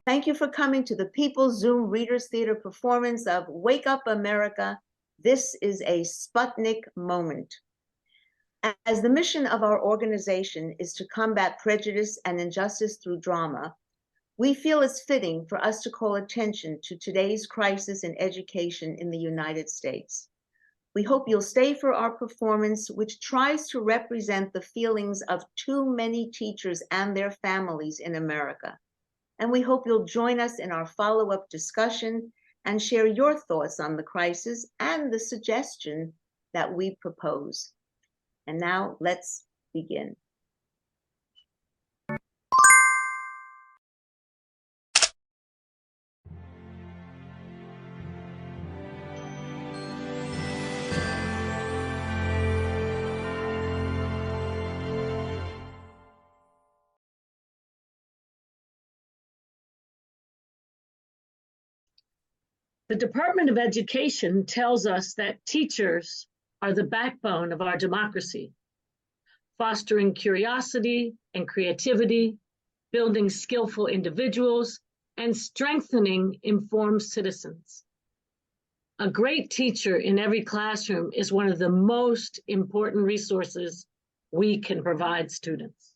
Thank you for coming to the People's Zoom Readers Theater performance of Wake Up America. This is a Sputnik moment. As the mission of our organization is to combat prejudice and injustice through drama, we feel it's fitting for us to call attention to today's crisis in education in the United States. We hope you'll stay for our performance, which tries to represent the feelings of too many teachers and their families in America. And we hope you'll join us in our follow-up discussion and share your thoughts on the crisis and the suggestion that we propose. And now let's begin. The Department of Education tells us that teachers are the backbone of our democracy, fostering curiosity and creativity, building skillful individuals, and strengthening informed citizens. A great teacher in every classroom is one of the most important resources we can provide students.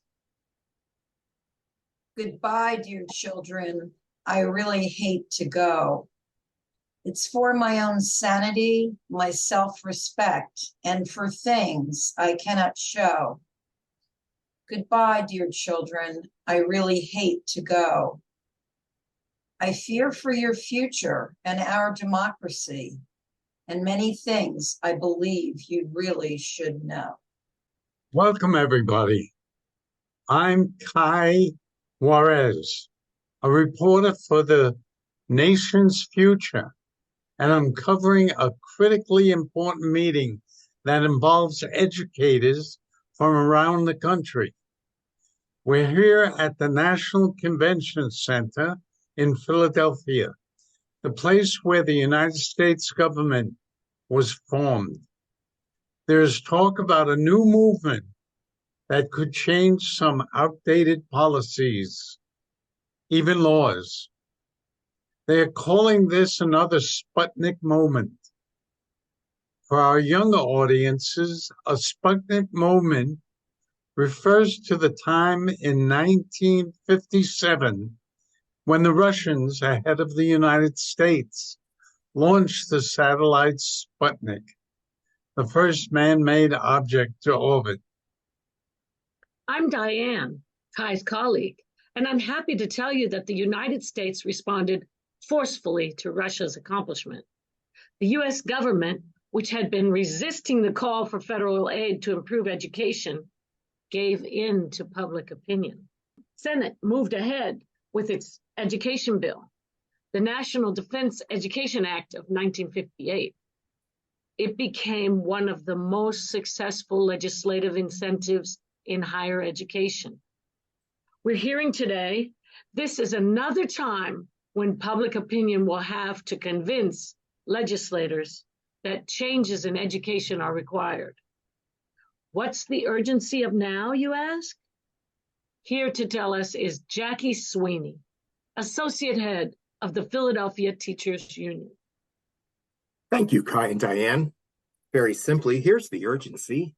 Goodbye, dear children. I really hate to go. It's for my own sanity, my self-respect, and for things I cannot show. Goodbye, dear children. I really hate to go. I fear for your future and our democracy, and many things I believe you really should know. Welcome, everybody. I'm Kai Juarez, a reporter for the nation's future, and I'm covering a critically important meeting that involves educators from around the country. We're here at the National Convention Center in Philadelphia, the place where the United States government was formed. There's talk about a new movement that could change some outdated policies, even laws. They're calling this another Sputnik moment. For our younger audiences, a Sputnik moment refers to the time in 1957 when the Russians, ahead of the United States, launched the satellite Sputnik, the first man-made object to orbit. I'm Diane, Kai's colleague, and I'm happy to tell you that the United States responded forcefully to Russia's accomplishment. The U.S. government, which had been resisting the call for federal aid to improve education, gave in to public opinion. Senate moved ahead with its education bill, the National Defense Education Act of 1958. It became one of the most successful legislative incentives in higher education. We're hearing today, this is another time when public opinion will have to convince legislators that changes in education are required. What's the urgency of now, you ask? Here to tell us is Jackie Sweeney, Associate Head of the Philadelphia Teachers Union. Thank you, Kai and Diane. Very simply, here's the urgency.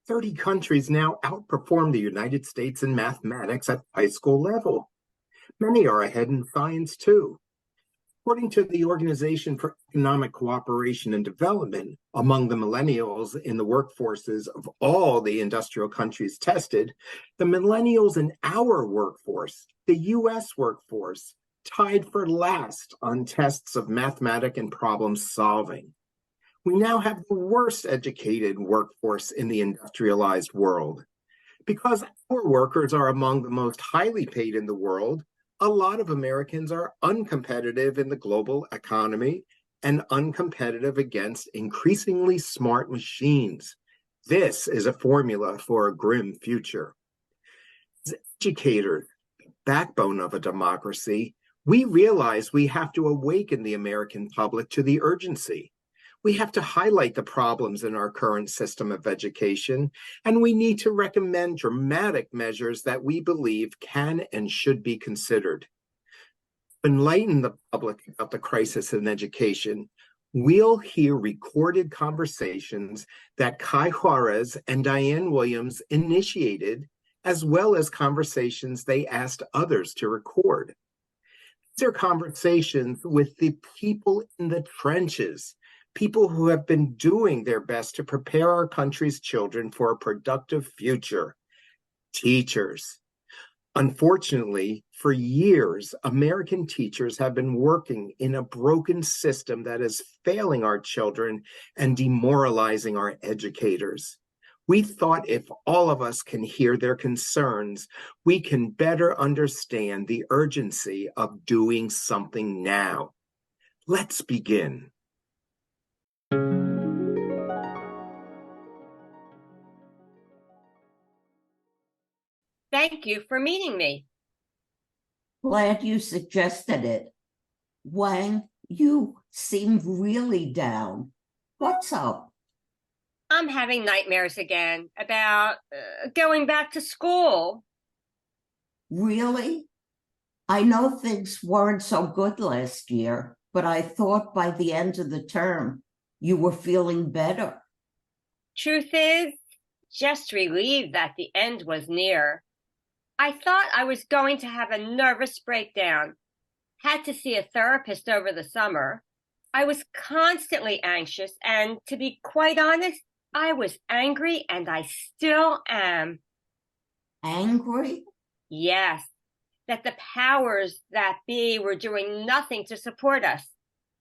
30 countries now outperform the United States in mathematics at high school level. Many are ahead in science, too. According to the Organization for Economic Cooperation and Development, among the millennials in the workforces of all the industrial countries tested, the millennials in our workforce, the U.S. workforce, tied for last on tests of mathematics and problem solving. We now have the worst educated workforce in the industrialized world. Because our workers are among the most highly paid in the world, a lot of Americans are uncompetitive in the global economy and uncompetitive against increasingly smart machines. This is a formula for a grim future. As educators, backbone of a democracy, we realize we have to awaken the American public to the urgency. We have to highlight the problems in our current system of education, and we need to recommend dramatic measures that we believe can and should be considered. To enlighten the public about the crisis in education, we'll hear recorded conversations that Kai Juarez and Diane Williams initiated, as well as conversations they asked others to record. These are conversations with the people in the trenches, people who have been doing their best to prepare our country's children for a productive future. Teachers. Unfortunately, for years, American teachers have been working in a broken system that is failing our children and demoralizing our educators. We thought if all of us can hear their concerns, we can better understand the urgency of doing something now. Let's begin. Thank you for meeting me. Glad you suggested it. Wang, you seem really down. What's up? I'm having nightmares again about going back to school. Really? I know things weren't so good last year, but I thought by the end of the term you were feeling better. Truth is, just relieved that the end was near. I thought I was going to have a nervous breakdown. Had to see a therapist over the summer. I was constantly anxious, and to be quite honest, I was angry, and I still am. Angry? Yes, that the powers that be were doing nothing to support us.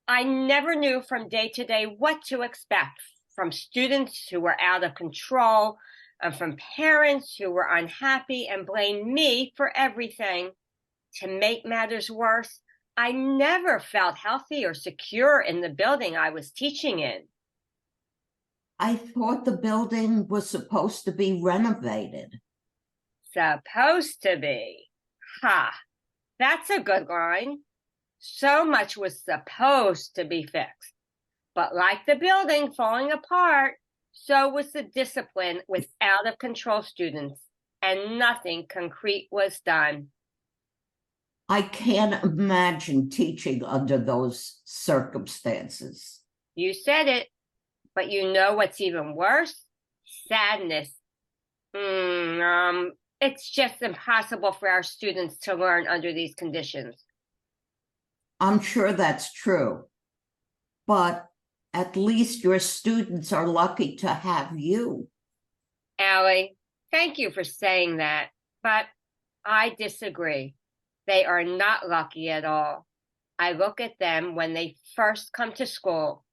I never knew from day to day what to expect from students who were out of control, and from parents who were unhappy and blamed me for everything. To make matters worse, I never felt healthy or secure in the building I was teaching in. I thought the building was supposed to be renovated. Supposed to be. Ha! That's a good line. So much was supposed to be fixed. But like the building falling apart, so was the discipline with out-of-control students, and nothing concrete was done. I can't imagine teaching under those circumstances. You said it, but you know what's even worse? Sadness. It's just impossible for our students to learn under these conditions. I'm sure that's true, but at least your students are lucky to have you. Allie, thank you for saying that, but I disagree. They are not lucky at all. I look at them when they first come to school.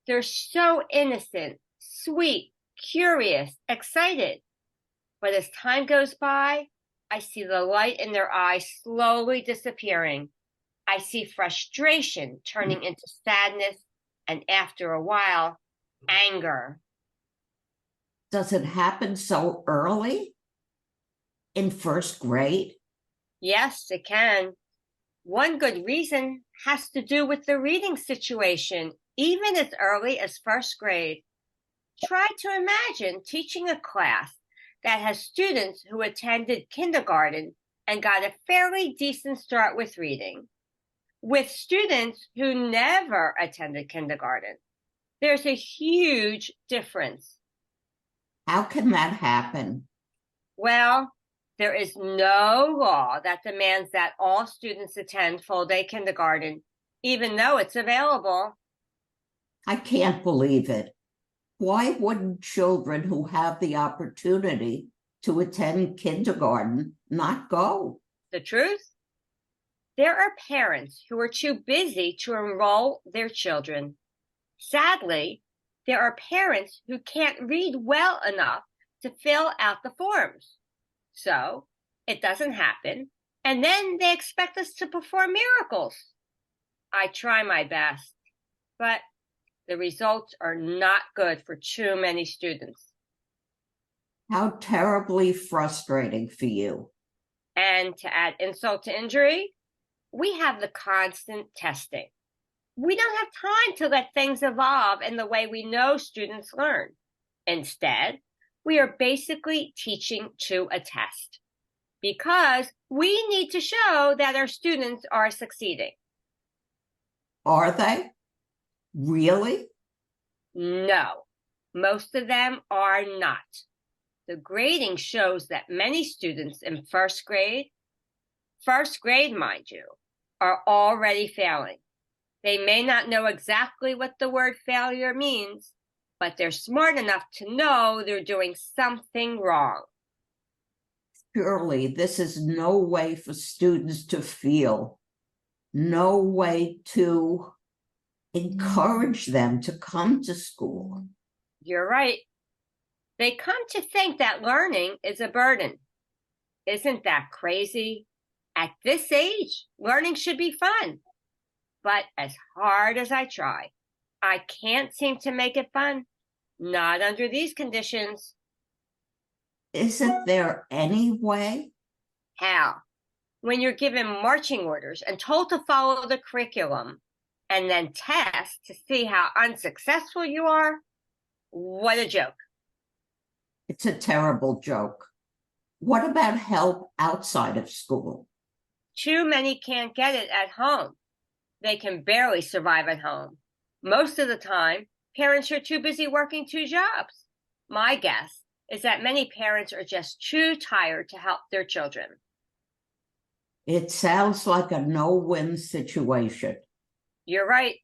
They're so innocent, sweet, curious, excited. But as time goes by, I see the light in their eyes slowly disappearing. I see frustration turning into sadness, and after a while, anger. Does it happen so early? In first grade? Yes, it can. One good reason has to do with the reading situation, even as early as first grade. Try to imagine teaching a class that has students who attended kindergarten and got a fairly decent start with reading, with students who never attended kindergarten. There's a huge difference. How can that happen? Well, there is no law that demands that all students attend full-day kindergarten, even though it's available. I can't believe it. Why wouldn't children who have the opportunity to attend kindergarten not go? The truth? There are parents who are too busy to enroll their children. Sadly, there are parents who can't read well enough to fill out the forms. So it doesn't happen, and then they expect us to perform miracles. I try my best, but the results are not good for too many students. How terribly frustrating for you. And to add insult to injury, we have the constant testing. We don't have time to let things evolve in the way we know students learn. Instead, we are basically teaching to a test because we need to show that our students are succeeding. Are they? Really? No, most of them are not. The grading shows that many students in first grade, mind you, are already failing. They may not know exactly what the word failure means, but they're smart enough to know they're doing something wrong. Surely this is no way for students to feel, no way to encourage them to come to school. You're right. They come to think that learning is a burden. Isn't that crazy? At this age, learning should be fun. But as hard as I try, I can't seem to make it fun. Not under these conditions. Isn't there any way? How? When you're given marching orders and told to follow the curriculum and then test to see how unsuccessful you are? What a joke. It's a terrible joke. What about help outside of school? Too many can't get it at home. They can barely survive at home. Most of the time, parents are too busy working 2 jobs. My guess is that many parents are just too tired to help their children. It sounds like a no-win situation. You're right,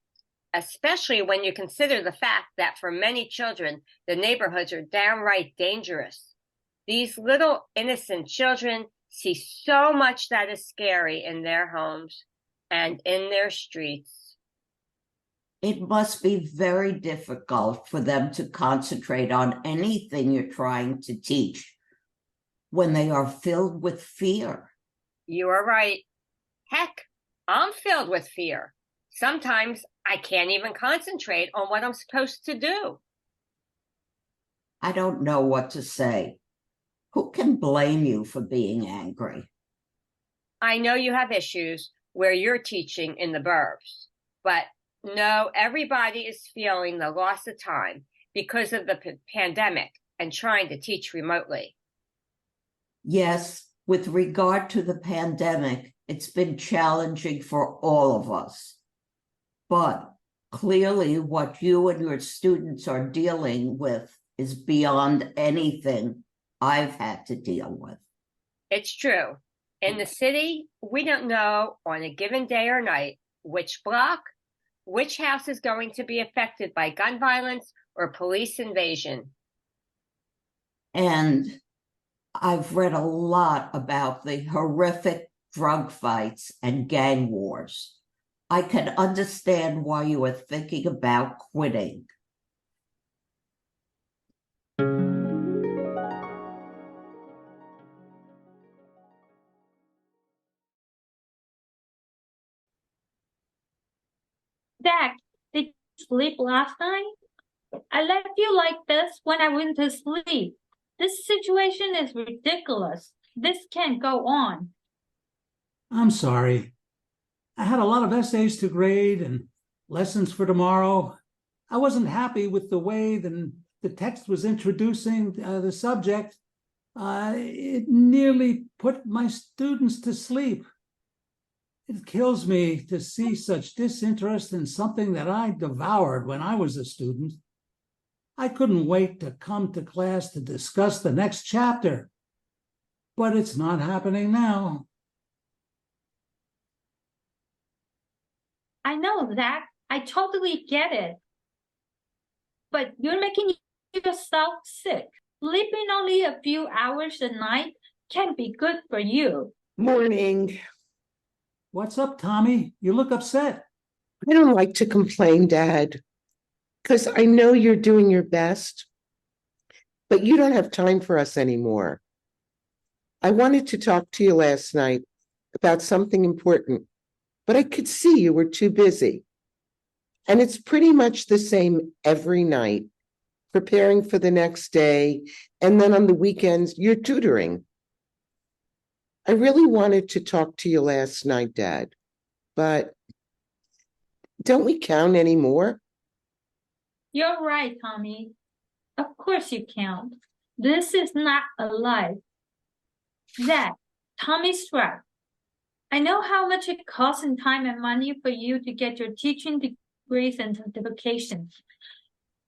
especially when you consider the fact that for many children, the neighborhoods are downright dangerous. These little innocent children see so much that is scary in their homes and in their streets. It must be very difficult for them to concentrate on anything you're trying to teach when they are filled with fear. You are right. Heck, I'm filled with fear. Sometimes I can't even concentrate on what I'm supposed to do. I don't know what to say. Who can blame you for being angry? I know you have issues where you're teaching in the burbs, but no, everybody is feeling the loss of time because of the pandemic and trying to teach remotely. Yes, with regard to the pandemic, it's been challenging for all of us. But clearly what you and your students are dealing with is beyond anything I've had to deal with. It's true. In the city, we don't know on a given day or night which block, which house is going to be affected by gun violence or police invasion. And I've read a lot about the horrific drug fights and gang wars. I can understand why you are thinking about quitting. Dad, did you sleep last night? I left you like this when I went to sleep. This situation is ridiculous. This can't go on. I'm sorry. I had a lot of essays to grade and lessons for tomorrow. I wasn't happy with the way the text was introducing the subject. It nearly put my students to sleep. It kills me to see such disinterest in something that I devoured when I was a student. I couldn't wait to come to class to discuss the next chapter, but it's not happening now. I know, Zach. I totally get it. But you're making yourself sick. Sleeping only a few hours a night can't be good for you. Morning. What's up, Tommy? You look upset. I don't like to complain, Dad, because I know you're doing your best, but you don't have time for us anymore. I wanted to talk to you last night about something important, but I could see you were too busy. And it's pretty much the same every night, preparing for the next day, and then on the weekends, you're tutoring. I really wanted to talk to you last night, Dad, but Don't we count anymore? You're right, Tommy. Of course you count. This is not a life. That, Tommy's right. I know how much it costs in time and money for you to get your teaching degrees and certifications.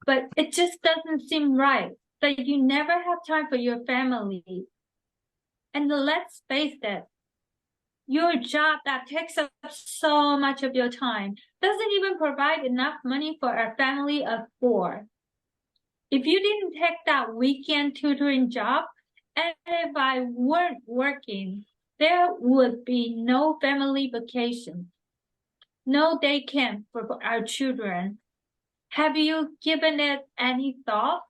But it just doesn't seem right that you never have time for your family. And let's face it, your job that takes up so much of your time doesn't even provide enough money for a family of 4. If you didn't take that weekend tutoring job, and if I weren't working, there would be no family vacation, no day camp for our children. Have you given it any thought?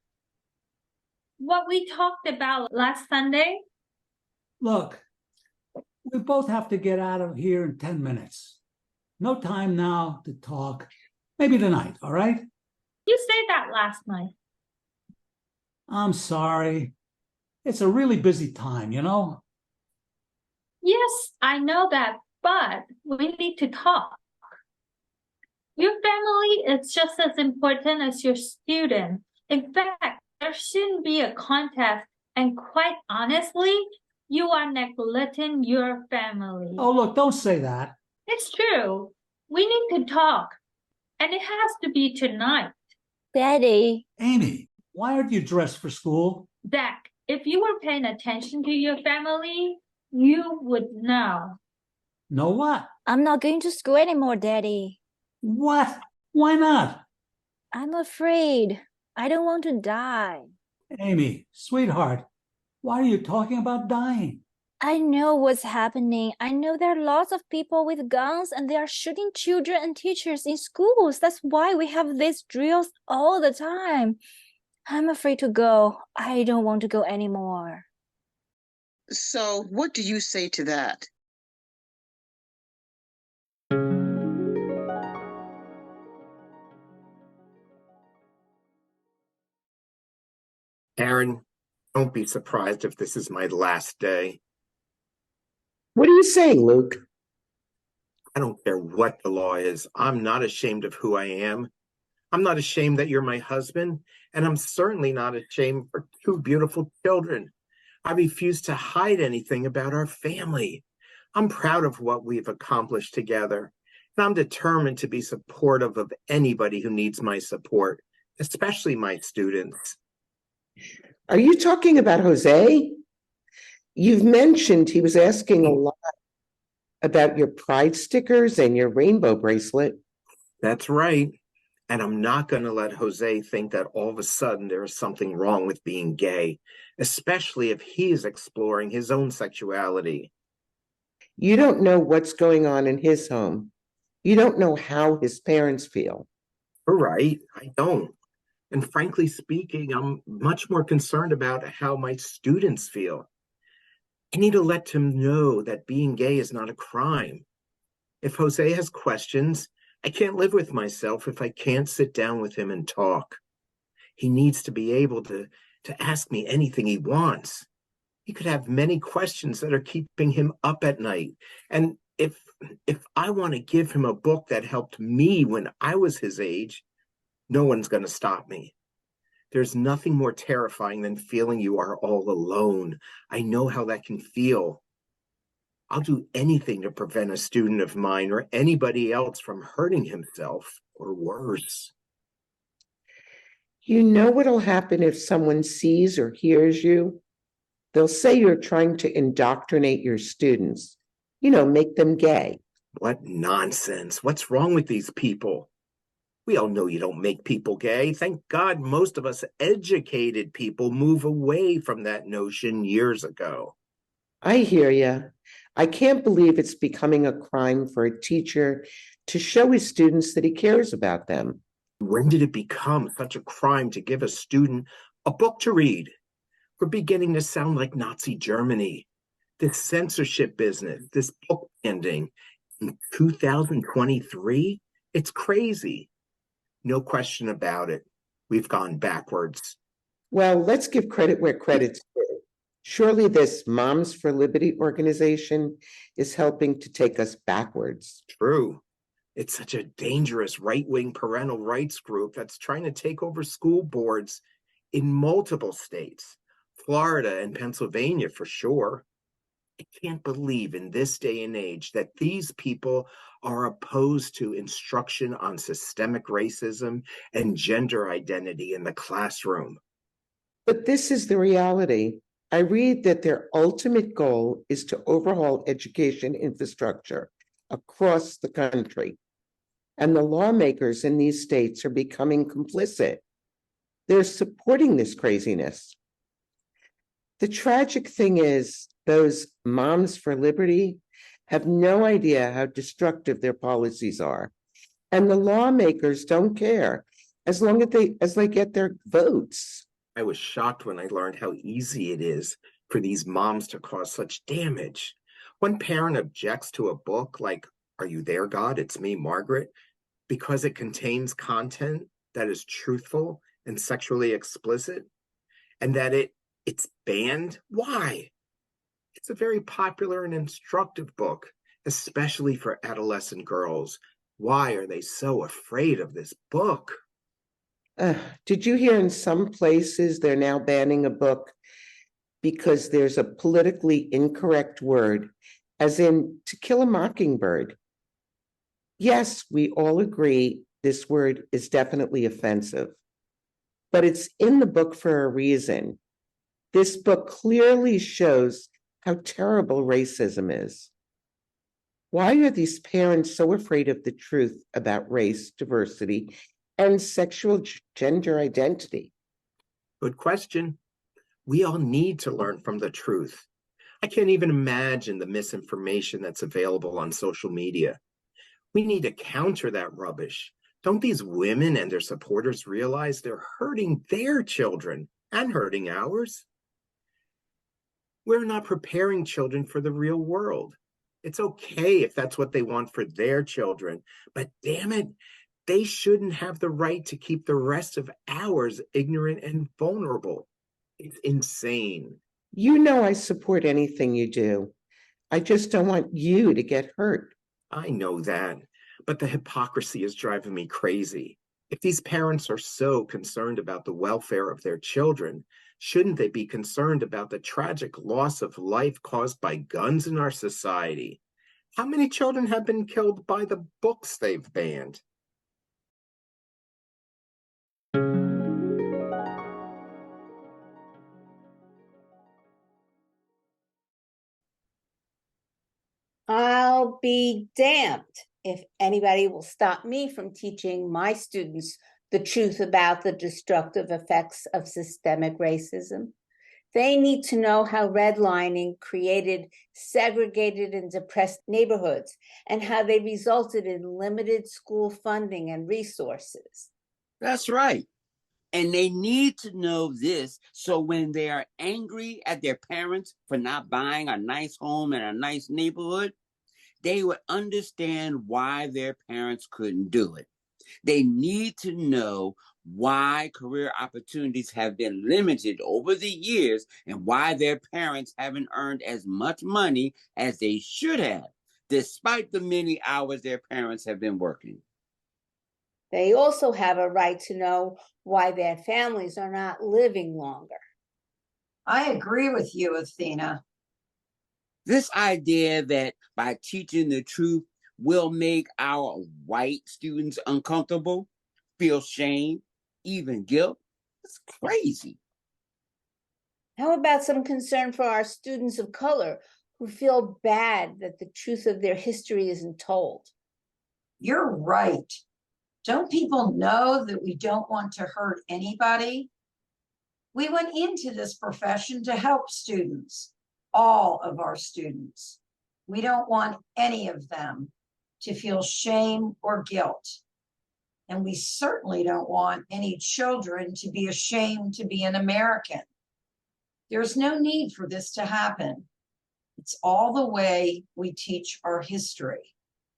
What we talked about last Sunday? Look, we both have to get out of here in 10 minutes. No time now to talk. Maybe tonight, all right? You said that last night. I'm sorry. It's a really busy time, you know? Yes, I know that, but we need to talk. Your family is just as important as your student. In fact, there shouldn't be a contest, and quite honestly, you are neglecting your family. Oh, look, don't say that. It's true. We need to talk, and it has to be tonight. Daddy. Amy, why aren't you dressed for school? Dak, if you were paying attention to your family, you would know. Know what? I'm not going to school anymore, Daddy. What? Why not? I'm afraid. I don't want to die. Amy, sweetheart, why are you talking about dying? I know what's happening. I know there are lots of people with guns and they are shooting children and teachers in schools. That's why we have these drills all the time. I'm afraid to go. I don't want to go anymore. So what do you say to that? Aaron, don't be surprised if this is my last day. What are you saying, Luke? I don't care what the law is. I'm not ashamed of who I am. I'm not ashamed that you're my husband, and I'm certainly not ashamed for 2 beautiful children. I refuse to hide anything about our family. I'm proud of what we've accomplished together, and I'm determined to be supportive of anybody who needs my support, especially my students. Are you talking about Jose? You've mentioned he was asking a lot about your pride stickers and your rainbow bracelet. That's right. And I'm not going to let Jose think that all of a sudden there is something wrong with being gay, especially if he is exploring his own sexuality. You don't know what's going on in his home. You don't know how his parents feel. You're right, I don't. And frankly speaking, I'm much more concerned about how my students feel. I need to let him know that being gay is not a crime. If Jose has questions, I can't live with myself if I can't sit down with him and talk. He needs to be able to ask me anything he wants. He could have many questions that are keeping him up at night. And if I want to give him a book that helped me when I was his age, no one's going to stop me. There's nothing more terrifying than feeling you are all alone. I know how that can feel. I'll do anything to prevent a student of mine or anybody else from hurting himself or worse. You know what'll happen if someone sees or hears you? They'll say you're trying to indoctrinate your students, make them gay. What nonsense. What's wrong with these people? We all know you don't make people gay. Thank God most of us educated people move away from that notion years ago. I hear you. I can't believe it's becoming a crime for a teacher to show his students that he cares about them. When did it become such a crime to give a student a book to read? We're beginning to sound like Nazi Germany. This censorship business, this book ending in 2023, it's crazy. No question about it. We've gone backwards. Well, let's give credit where credit's due. Surely this Moms for Liberty organization is helping to take us backwards. True. It's such a dangerous right-wing parental rights group that's trying to take over school boards in multiple states, Florida and Pennsylvania for sure. I can't believe in this day and age that these people are opposed to instruction on systemic racism and gender identity in the classroom. But this is the reality. I read that their ultimate goal is to overhaul education infrastructure across the country. And the lawmakers in these states are becoming complicit. They're supporting this craziness. The tragic thing is, those Moms for Liberty have no idea how destructive their policies are. And the lawmakers don't care as long as they get their votes. I was shocked when I learned how easy it is for these moms to cause such damage. One parent objects to a book like Are You There, God? It's Me, Margaret, because it contains content that is truthful and sexually explicit, and that it's banned. Why? It's a very popular and instructive book, especially for adolescent girls. Why are they so afraid of this book? Did you hear in some places they're now banning a book because there's a politically incorrect word, as in To Kill a Mockingbird? Yes, we all agree this word is definitely offensive, but it's in the book for a reason. This book clearly shows how terrible racism is. Why are these parents so afraid of the truth about race, diversity, and sexual gender identity? Good question. We all need to learn from the truth. I can't even imagine the misinformation that's available on social media. We need to counter that rubbish. Don't these women and their supporters realize they're hurting their children and hurting ours? We're not preparing children for the real world. It's okay if that's what they want for their children, but damn it, they shouldn't have the right to keep the rest of ours ignorant and vulnerable. It's insane. You know I support anything you do. I just don't want you to get hurt. I know that, but the hypocrisy is driving me crazy. If these parents are so concerned about the welfare of their children, shouldn't they be concerned about the tragic loss of life caused by guns in our society? How many children have been killed by the books they've banned? I'll be damned if anybody will stop me from teaching my students the truth about the destructive effects of systemic racism. They need to know how redlining created segregated and depressed neighborhoods and how they resulted in limited school funding and resources. That's right. And they need to know this so when they are angry at their parents for not buying a nice home in a nice neighborhood, they would understand why their parents couldn't do it. They need to know why career opportunities have been limited over the years and why their parents haven't earned as much money as they should have, despite the many hours their parents have been working. They also have a right to know why their families are not living longer. I agree with you, Athena. This idea that by teaching the truth will make our white students uncomfortable, feel shame, even guilt, it's crazy. How about some concern for our students of color who feel bad that the truth of their history isn't told? You're right. Don't people know that we don't want to hurt anybody? We went into this profession to help students, all of our students. We don't want any of them to feel shame or guilt. And we certainly don't want any children to be ashamed to be an American. There's no need for this to happen. It's all the way we teach our history.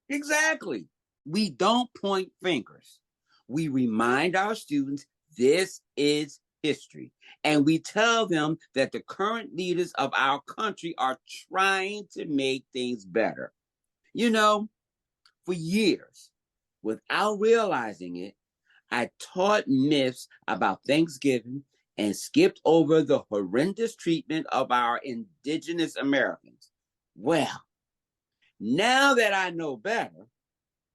Exactly. We don't point fingers. We remind our students this is history. And we tell them that the current leaders of our country are trying to make things better. You know, for years, Without realizing it, I taught myths about Thanksgiving and skipped over the horrendous treatment of our indigenous Americans. Well, now that I know better,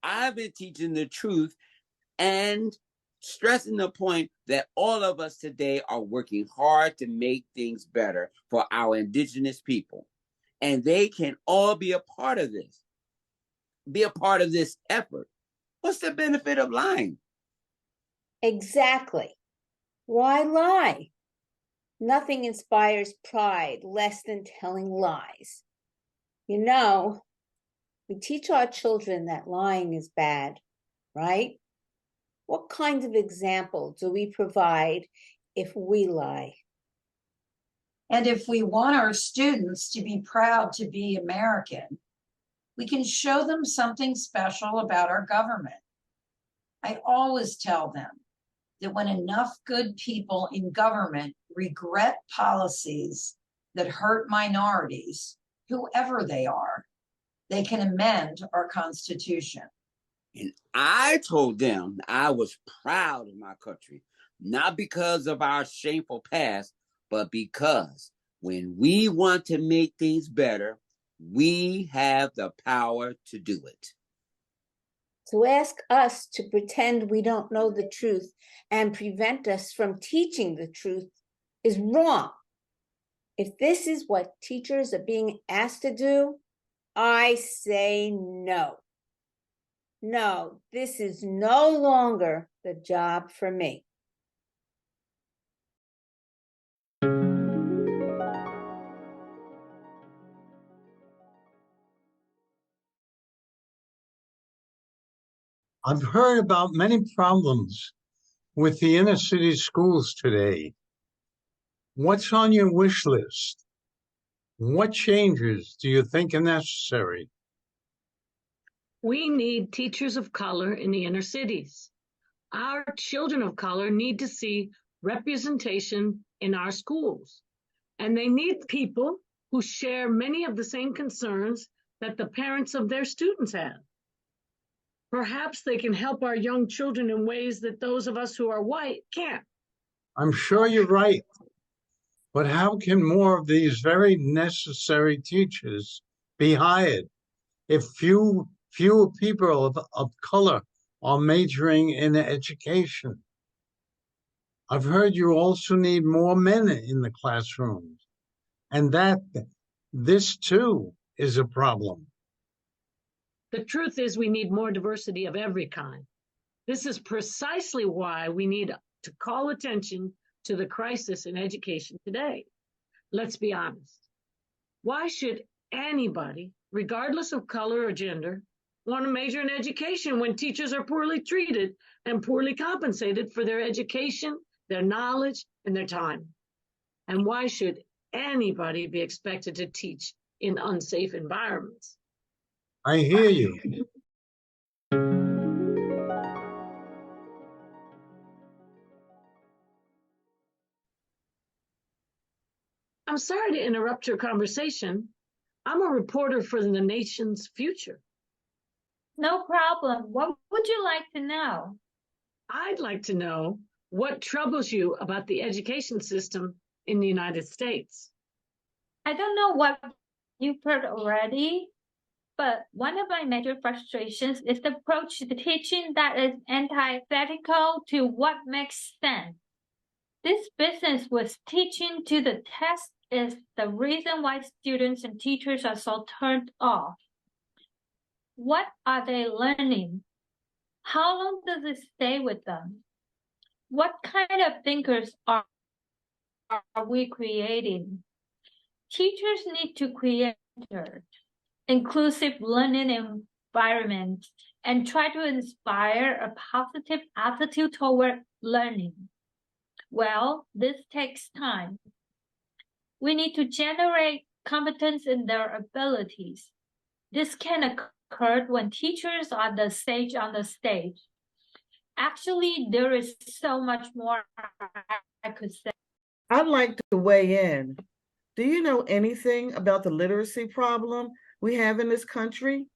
I've been teaching the truth and stressing the point that all of us today are working hard to make things better for our indigenous people. And they can all be a part of this. Be a part of this effort. What's the benefit of lying? Exactly. Why lie? Nothing inspires pride less than telling lies. You know, we teach our children that lying is bad, right? What kind of example do we provide if we lie? And if we want our students to be proud to be American, we can show them something special about our government. I always tell them that when enough good people in government regret policies that hurt minorities, whoever they are, they can amend our Constitution. And I told them I was proud of my country, not because of our shameful past, but because when we want to make things better, we have the power to do it. To ask us to pretend we don't know the truth and prevent us from teaching the truth is wrong. If this is what teachers are being asked to do, I say no. No, this is no longer the job for me. I've heard about many problems with the inner city schools today. What's on your wish list? What changes do you think are necessary? We need teachers of color in the inner cities. Our children of color need to see representation in our schools, and they need people who share many of the same concerns that the parents of their students have. Perhaps they can help our young children in ways that those of us who are white can't. I'm sure you're right. But how can more of these very necessary teachers be hired if fewer people of color are majoring in education? I've heard you also need more men in the classrooms, and that this too is a problem. The truth is we need more diversity of every kind. This is precisely why we need to call attention to the crisis in education today. Let's be honest. Why should anybody, regardless of color or gender, want to major in education when teachers are poorly treated and poorly compensated for their education, their knowledge, and their time? And why should anybody be expected to teach in unsafe environments? I hear you. I'm sorry to interrupt your conversation. I'm a reporter for the nation's future. No problem. What would you like to know? I'd like to know what troubles you about the education system in the United States. I don't know what you've heard already, but one of my major frustrations is the approach to teaching that is antithetical to what makes sense. This business with teaching to the test is the reason why students and teachers are so turned off. What are they learning? How long does it stay with them? What kind of thinkers are we creating? Teachers need to create inclusive learning environment and try to inspire a positive attitude toward learning. Well, this takes time. We need to generate competence in their abilities. This can occur when teachers are the sage on the stage. Actually, there is so much more I could say. I'd like to weigh in. Do you know anything about the literacy problem we have in this country?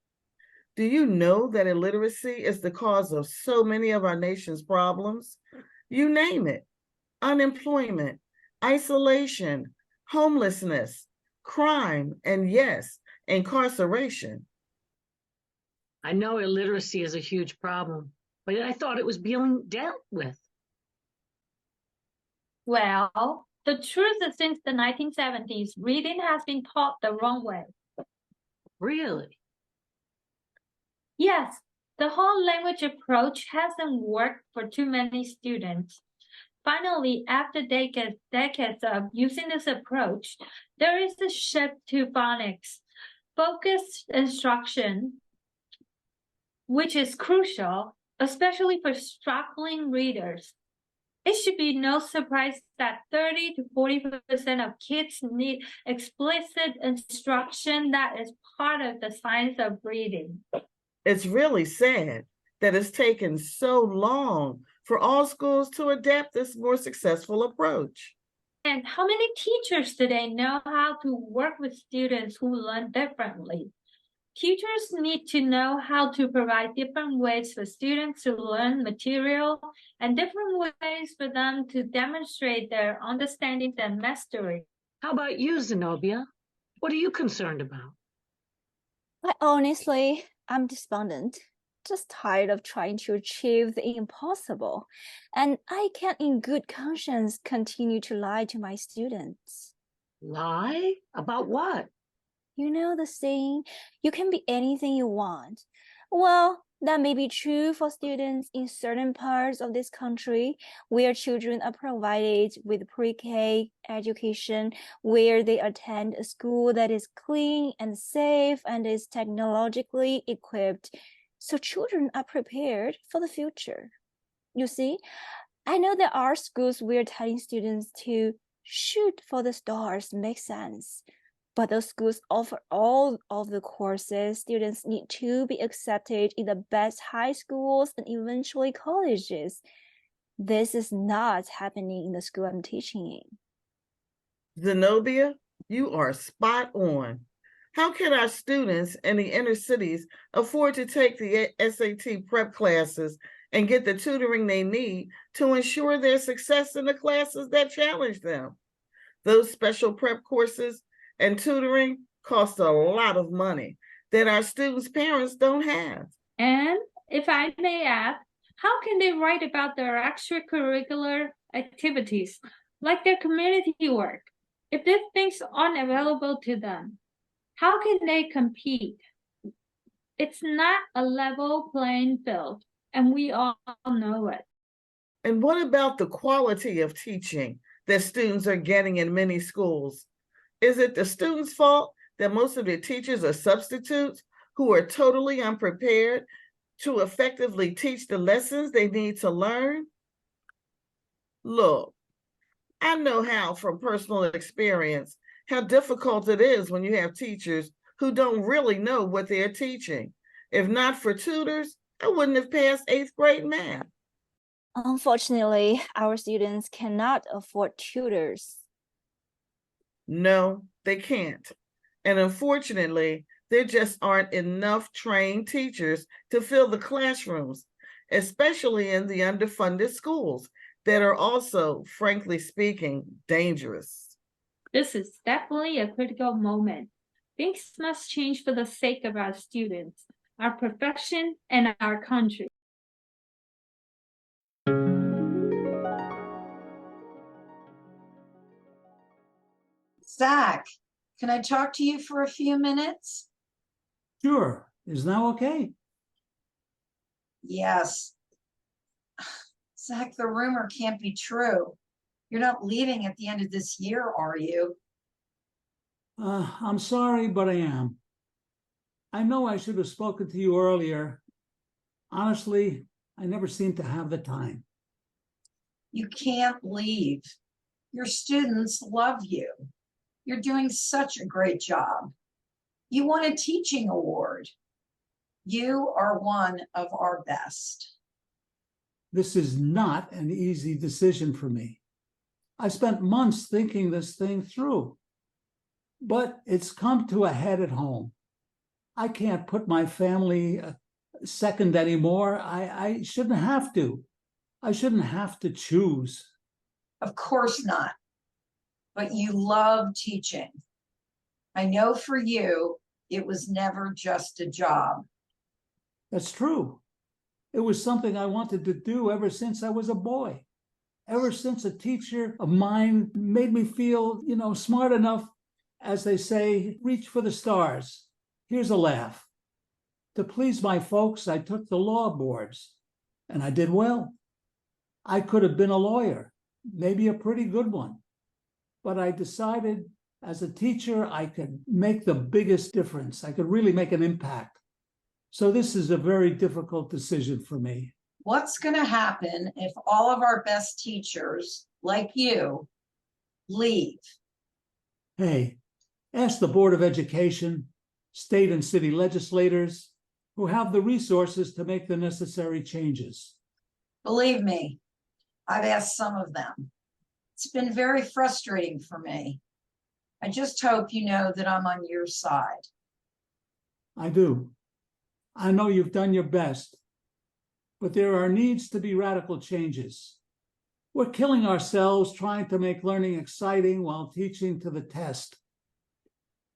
Do you know that illiteracy is the cause of so many of our nation's problems? You name it: unemployment, isolation, homelessness, crime, and yes, incarceration. I know illiteracy is a huge problem, but I thought it was being dealt with. Well, the truth is since the 1970s, reading has been taught the wrong way. Really? Yes, the whole language approach hasn't worked for too many students. Finally, after decades of using this approach, there is a shift to phonics, focused instruction, which is crucial, especially for struggling readers. It should be no surprise that 30 to 40% of kids need explicit instruction that is part of the science of reading. It's really sad that it's taken so long for all schools to adapt this more successful approach. And how many teachers today know how to work with students who learn differently? Teachers need to know how to provide different ways for students to learn material and different ways for them to demonstrate their understanding and mastery. How about you, Zenobia? What are you concerned about? Honestly, I'm despondent, just tired of trying to achieve the impossible, and I can't in good conscience continue to lie to my students. Lie? About what? You know the saying, you can be anything you want. Well, that may be true for students in certain parts of this country where children are provided with pre-K education, where they attend a school that is clean and safe and is technologically equipped, so children are prepared for the future. You see, I know there are schools where telling students to shoot for the stars makes sense. But those schools offer all of the courses students need to be accepted in the best high schools and eventually colleges. This is not happening in the school I'm teaching in. Zenobia, you are spot on. How can our students in the inner cities afford to take the SAT prep classes and get the tutoring they need to ensure their success in the classes that challenge them? Those special prep courses and tutoring cost a lot of money that our students' parents don't have. And if I may add, how can they write about their extracurricular activities, like their community work, if these things aren't available to them? How can they compete? It's not a level playing field, and we all know it. And what about the quality of teaching that students are getting in many schools? Is it the students' fault that most of the teachers are substitutes who are totally unprepared to effectively teach the lessons they need to learn? Look, I know how from personal experience how difficult it is when you have teachers who don't really know what they're teaching. If not for tutors, I wouldn't have passed 8th grade math. Unfortunately, our students cannot afford tutors. No, they can't. And unfortunately, there just aren't enough trained teachers to fill the classrooms, especially in the underfunded schools that are also, frankly speaking, dangerous. This is definitely a critical moment. Things must change for the sake of our students, our profession, and our country. Zach, can I talk to you for a few minutes? Sure. Is now okay? Yes. Zach, the rumor can't be true. You're not leaving at the end of this year, are you? I'm sorry, but I am. I know I should have spoken to you earlier. Honestly, I never seem to have the time. You can't leave. Your students love you. You're doing such a great job. You won a teaching award. You are one of our best. This is not an easy decision for me. I spent months thinking this thing through, but it's come to a head at home. I can't put my family second anymore. I shouldn't have to. I shouldn't have to choose. Of course not. But you love teaching. I know for you, it was never just a job. That's true. It was something I wanted to do ever since I was a boy. Ever since a teacher of mine made me feel, smart enough, as they say, reach for the stars. Here's a laugh. To please my folks, I took the law boards, and I did well. I could have been a lawyer, maybe a pretty good one. But I decided as a teacher, I could make the biggest difference. I could really make an impact. So this is a very difficult decision for me. What's going to happen if all of our best teachers, like you, leave? Hey, ask the Board of Education, state and city legislators who have the resources to make the necessary changes. Believe me, I've asked some of them. It's been very frustrating for me. I just hope you know that I'm on your side. I do. I know you've done your best, but there needs to be radical changes. We're killing ourselves trying to make learning exciting while teaching to the test.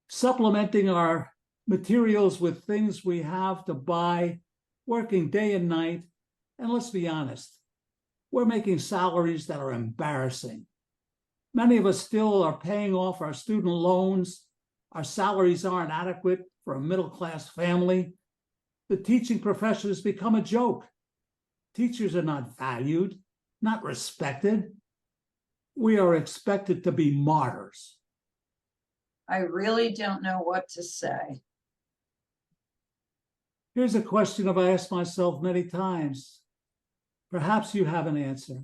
Supplementing our materials with things we have to buy, working day and night, and let's be honest, we're making salaries that are embarrassing. Many of us still are paying off our student loans. Our salaries aren't adequate for a middle-class family. The teaching profession has become a joke. Teachers are not valued, not respected. We are expected to be martyrs. I really don't know what to say. Here's a question I've asked myself many times. Perhaps you have an answer.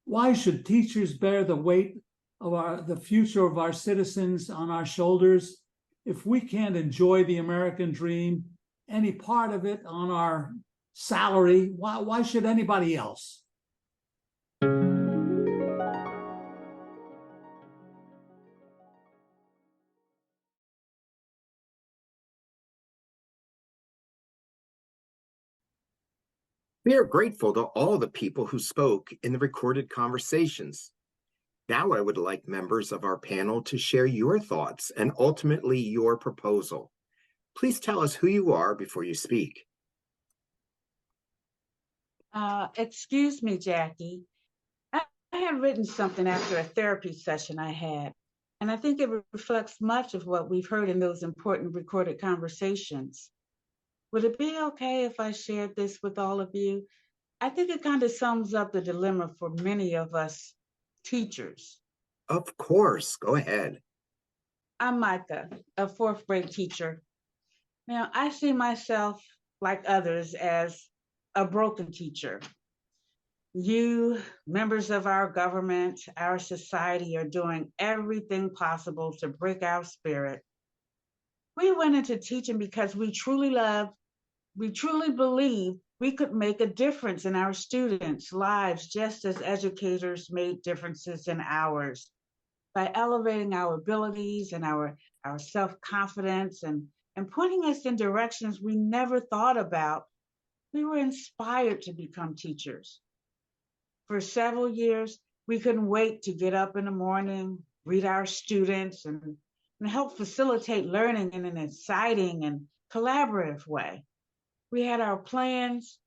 Why should teachers bear the weight of the future of our citizens on our shoulders if we can't enjoy the American dream, any part of it on our salary? Why should anybody else? We are grateful to all the people who spoke in the recorded conversations. Now I would like members of our panel to share your thoughts and ultimately your proposal. Please tell us who you are before you speak. Excuse me, Jackie. I had written something after a therapy session I had, and I think it reflects much of what we've heard in those important recorded conversations. Would it be okay if I shared this with all of you? I think it kind of sums up the dilemma for many of us teachers. Of course, go ahead. I'm Micah, a fourth grade teacher. Now, I see myself, like others, as a broken teacher. You, members of our government, our society, are doing everything possible to break our spirit. We went into teaching because we truly believe we could make a difference in our students' lives, just as educators made differences in ours. By elevating our abilities and our self-confidence and pointing us in directions we never thought about, we were inspired to become teachers. For several years, we couldn't wait to get up in the morning, greet our students, and help facilitate learning in an exciting and collaborative way. We had our plans,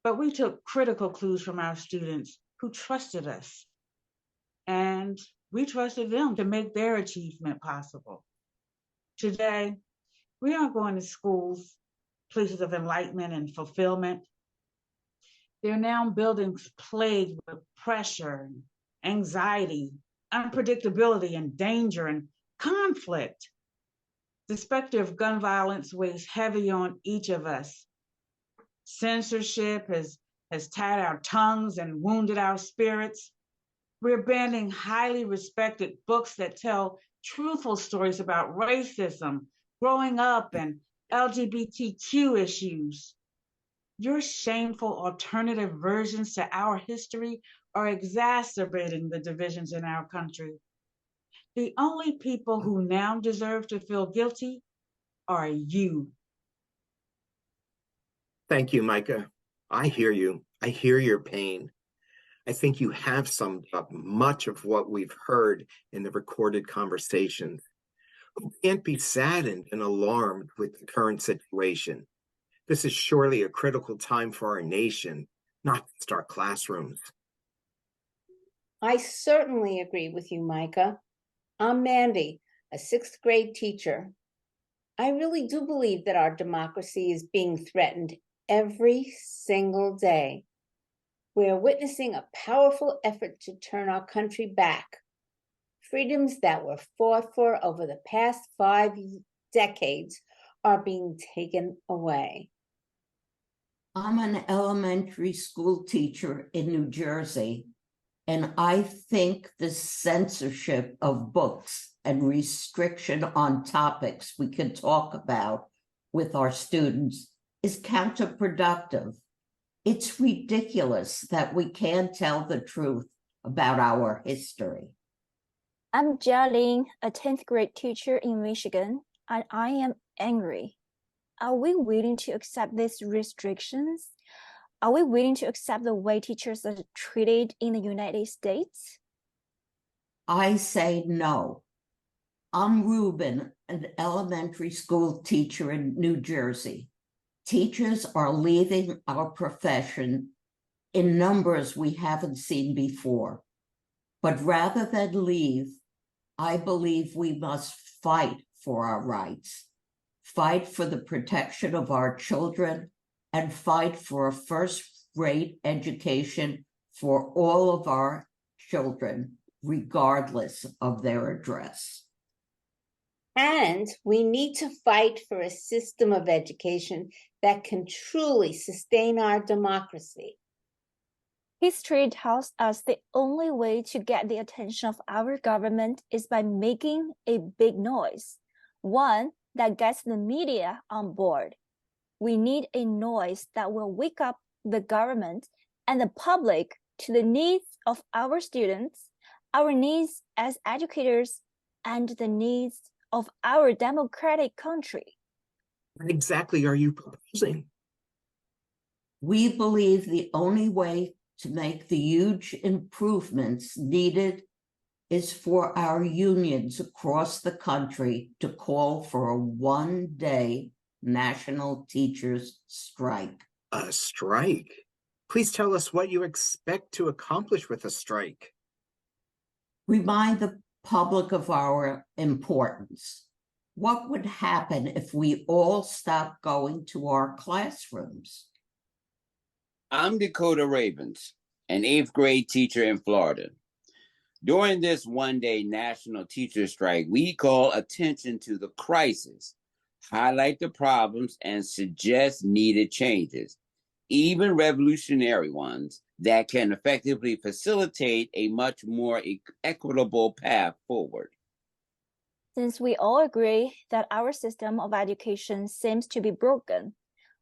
but we took critical clues from our students who trusted us. And we trusted them to make their achievement possible. Today, we aren't going to schools, places of enlightenment and fulfillment. They're now buildings plagued with pressure, anxiety, unpredictability, and danger and conflict. The specter of gun violence weighs heavy on each of us. Censorship has tied our tongues and wounded our spirits. We're banning highly respected books that tell truthful stories about racism, growing up, and LGBTQ issues. Your shameful alternative versions to our history are exacerbating the divisions in our country. The only people who now deserve to feel guilty are you? Thank you, Micah. I hear you. I hear your pain. I think you have summed up much of what we've heard in the recorded conversations. Who can't be saddened and alarmed with the current situation? This is surely a critical time for our nation, not just our classrooms. I certainly agree with you, Micah. I'm Mandy, a sixth grade teacher. I really do believe that our democracy is being threatened every single day. We are witnessing a powerful effort to turn our country back. Freedoms that were fought for over the past 5 decades are being taken away. I'm an elementary school teacher in New Jersey, and I think the censorship of books and restriction on topics we can talk about with our students is counterproductive. It's ridiculous that we can't tell the truth about our history. I'm Jialing, a 10th grade teacher in Michigan, and I am angry. Are we willing to accept these restrictions? Are we willing to accept the way teachers are treated in the United States? I say no. I'm Ruben, an elementary school teacher in New Jersey. Teachers are leaving our profession in numbers we haven't seen before. But rather than leave, I believe we must fight for our rights, fight for the protection of our children, and fight for a first-rate education for all of our children, regardless of their address. And we need to fight for a system of education that can truly sustain our democracy. History tells us the only way to get the attention of our government is by making a big noise, one that gets the media on board. We need a noise that will wake up the government and the public to the needs of our students, our needs as educators, and the needs of our democratic country. What exactly are you proposing? We believe the only way to make the huge improvements needed is for our unions across the country to call for a one-day national teachers' strike. A strike? Please tell us what you expect to accomplish with a strike. Remind the public of our importance. What would happen if we all stopped going to our classrooms? I'm Dakota Ravens, an eighth grade teacher in Florida. During this one-day national teacher strike, we call attention to the crisis, highlight the problems, and suggest needed changes, even revolutionary ones that can effectively facilitate a much more equitable path forward. Since we all agree that our system of education seems to be broken,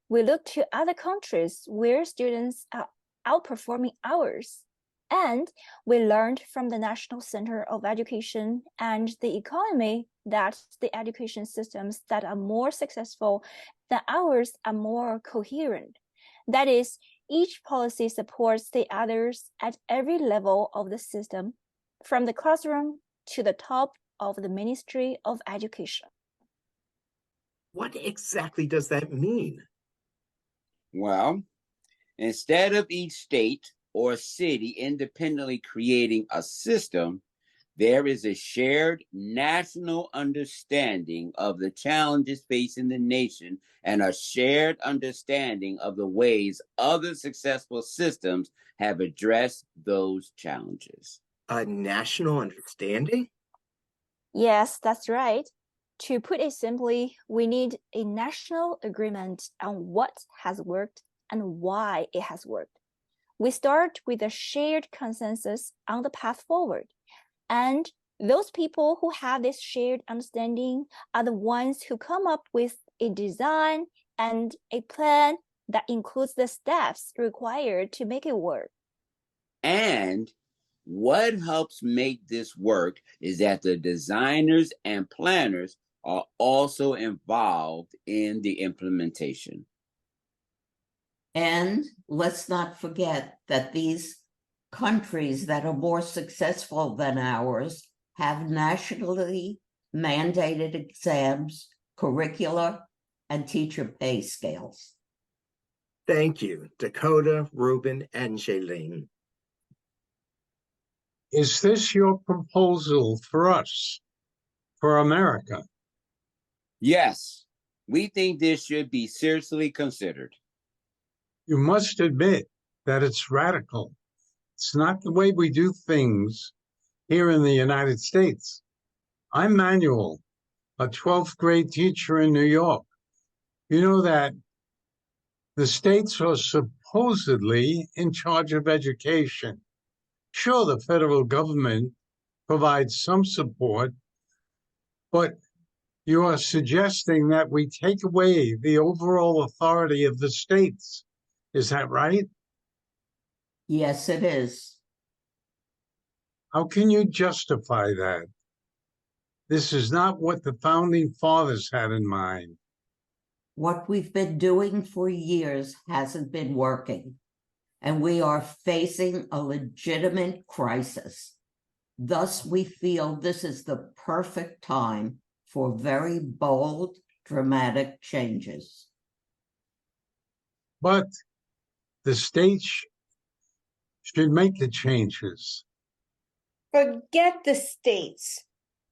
we look to other countries where students are outperforming ours. And we learned from the National Center of Education and the economy that the education systems that are more successful than ours are more coherent. That is, each policy supports the others at every level of the system, from the classroom to the top of the Ministry of Education. What exactly does that mean? Well, instead of each state or city independently creating a system, there is a shared national understanding of the challenges facing the nation and a shared understanding of the ways other successful systems have addressed those challenges. A national understanding? Yes, that's right. To put it simply, we need a national agreement on what has worked and why it has worked. We start with a shared consensus on the path forward. And those people who have this shared understanding are the ones who come up with a design and a plan that includes the steps required to make it work. And what helps make this work is that the designers and planners are also involved in the implementation. And let's not forget that these countries that are more successful than ours have nationally mandated exams, curricula, and teacher pay scales. Thank you, Dakota, Ruben, and Jaylene. Is this your proposal for us, for America? Yes, we think this should be seriously considered. You must admit that it's radical. It's not the way we do things here in the United States. I'm Manuel, a 12th grade teacher in New York. You know that the states are supposedly in charge of education. Sure, the federal government provides some support, but you are suggesting that we take away the overall authority of the states. Is that right? Yes, it is. How can you justify that? This is not what the founding fathers had in mind. What we've been doing for years hasn't been working, and we are facing a legitimate crisis. Thus, we feel this is the perfect time for very bold, dramatic changes. But the states should make the changes. Forget the states.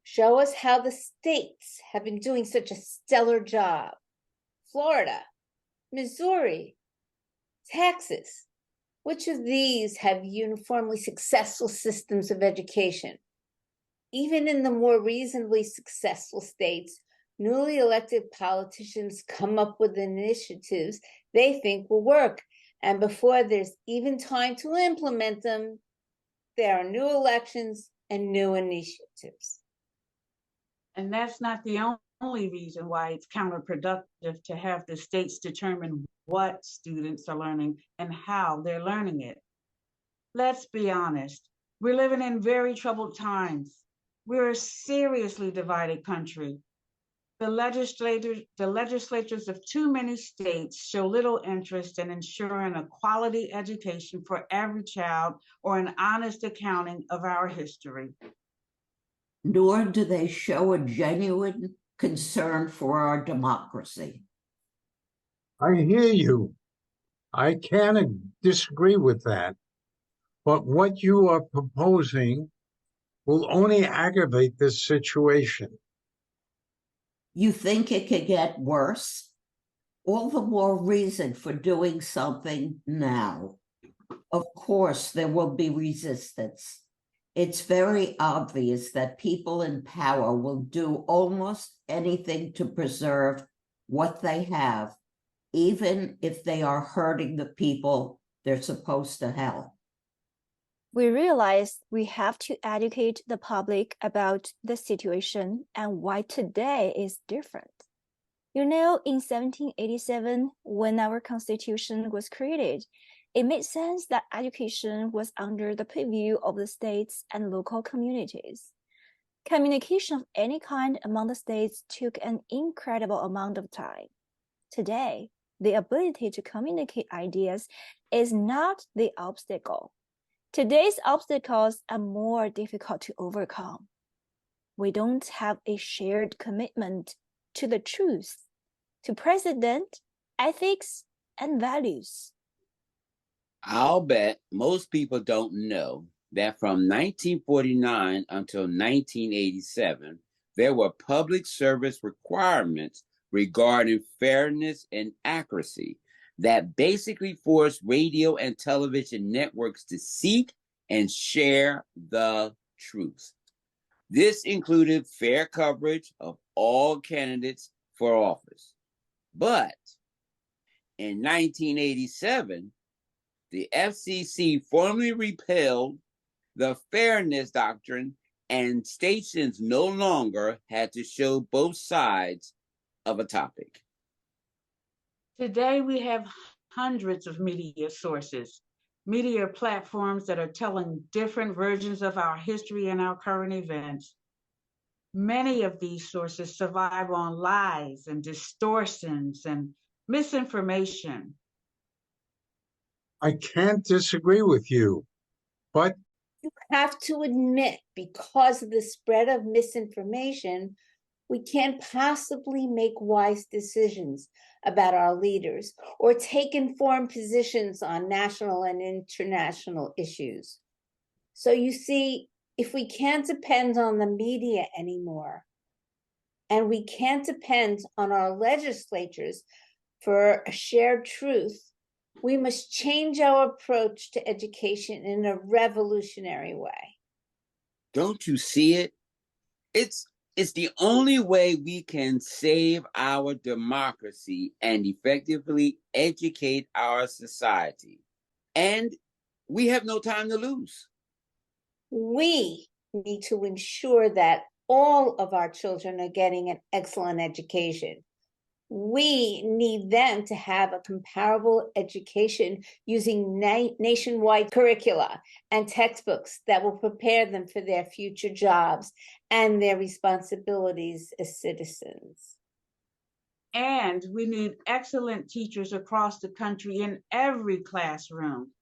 Show us how the states have been doing such a stellar job. Florida, Missouri, Texas. Which of these have uniformly successful systems of education? Even in the more reasonably successful states, newly elected politicians come up with initiatives they think will work. And before there's even time to implement them, there are new elections and new initiatives. And that's not the only reason why it's counterproductive to have the states determine what students are learning and how they're learning it. Let's be honest, we're living in very troubled times. We're a seriously divided country. The legislatures of too many states show little interest in ensuring a quality education for every child or an honest accounting of our history. Nor do they show a genuine concern for our democracy. I hear you. I can't disagree with that. But what you are proposing will only aggravate this situation. You think it could get worse? All the more reason for doing something now. Of course, there will be resistance. It's very obvious that people in power will do almost anything to preserve what they have, even if they are hurting the people they're supposed to help. We realize we have to educate the public about the situation and why today is different. You know, in 1787, when our Constitution was created, it made sense that education was under the purview of the states and local communities. Communication of any kind among the states took an incredible amount of time. Today, the ability to communicate ideas is not the obstacle. Today's obstacles are more difficult to overcome. We don't have a shared commitment to the truth, to precedent, ethics, and values. I'll bet most people don't know that from 1949 until 1987, there were public service requirements regarding fairness and accuracy that basically forced radio and television networks to seek and share the truth. This included fair coverage of all candidates for office. But in 1987, the FCC formally repealed the fairness doctrine, and stations no longer had to show both sides of a topic. Today, we have hundreds of media sources, media platforms that are telling different versions of our history and our current events. Many of these sources survive on lies and distortions and misinformation. I can't disagree with you, but You have to admit, because of the spread of misinformation, we can't possibly make wise decisions about our leaders or take informed positions on national and international issues. So you see, if we can't depend on the media anymore, and we can't depend on our legislatures for a shared truth, we must change our approach to education in a revolutionary way. Don't you see it? It's the only way we can save our democracy and effectively educate our society. And we have no time to lose. We need to ensure that all of our children are getting an excellent education. We need them to have a comparable education using nationwide curricula and textbooks that will prepare them for their future jobs and their responsibilities as citizens. And we need excellent teachers across the country in every classroom.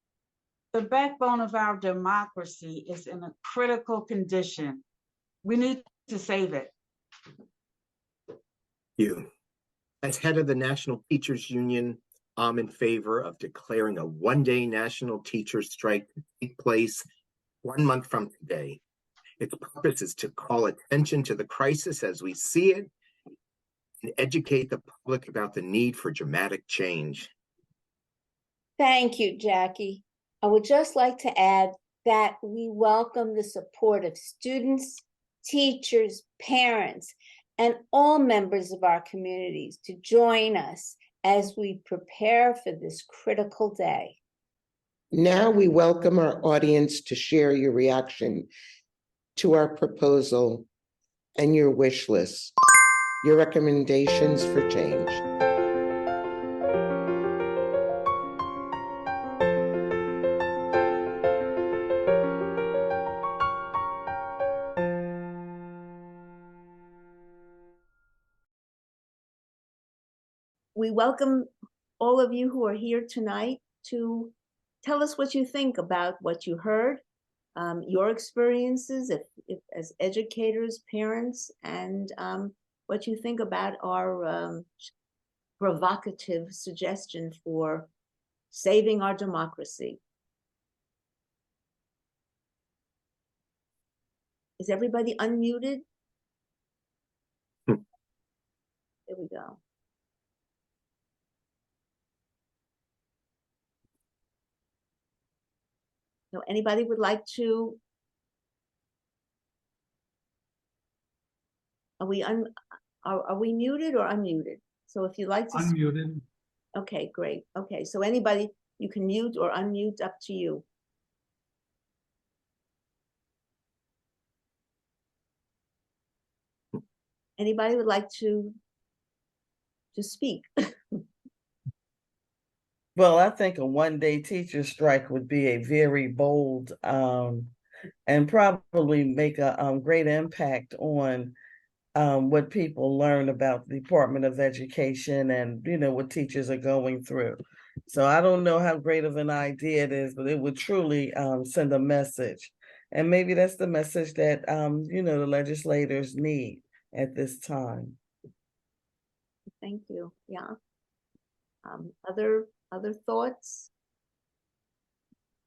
The backbone of our democracy is in a critical condition. We need to save it. You. As head of the National Teachers Union, I'm in favor of declaring a one-day national teachers strike to take place 1 month from today. Its purpose is to call attention to the crisis as we see it and educate the public about the need for dramatic change. Thank you, Jackie. I would just like to add that we welcome the support of students, teachers, parents, and all members of our communities to join us as we prepare for this critical day. Now we welcome our audience to share your reaction to our proposal and your wish list, your recommendations for change. We welcome all of you who are here tonight to tell us what you think about what you heard, your experiences if as educators, parents, and what you think about our provocative suggestion for saving our democracy. Is everybody unmuted? There we go. So anybody would like to? Are we muted or unmuted? So if you'd like to Unmuted. Okay, great. Okay, so anybody, you can mute or unmute, up to you. Anybody would like to speak? Well, I think a one-day teacher strike would be a very bold and probably make a great impact on what people learn about the Department of Education and, what teachers are going through. So I don't know how great of an idea it is, but it would truly send a message. And maybe that's the message that, the legislators need at this time. Thank you. Yeah. Other thoughts?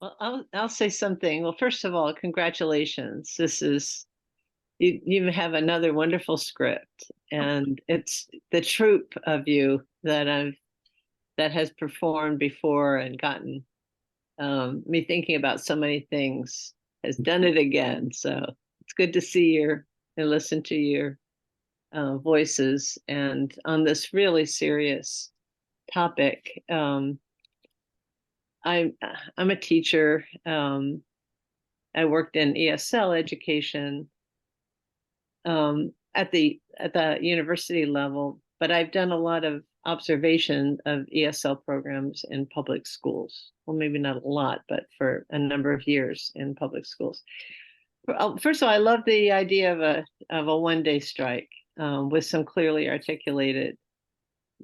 Well, I'll say something. Well, first of all, congratulations. This is you have another wonderful script, and it's the troupe of you that has performed before and gotten me thinking about so many things, has done it again. So it's good to see and listen to your voices, and on this really serious topic. I'm a teacher. I worked in ESL education at the university level, but I've done a lot of observation of ESL programs in public schools. Well, maybe not a lot, but for a number of years in public schools. First of all, I love the idea of a one-day strike with some clearly articulated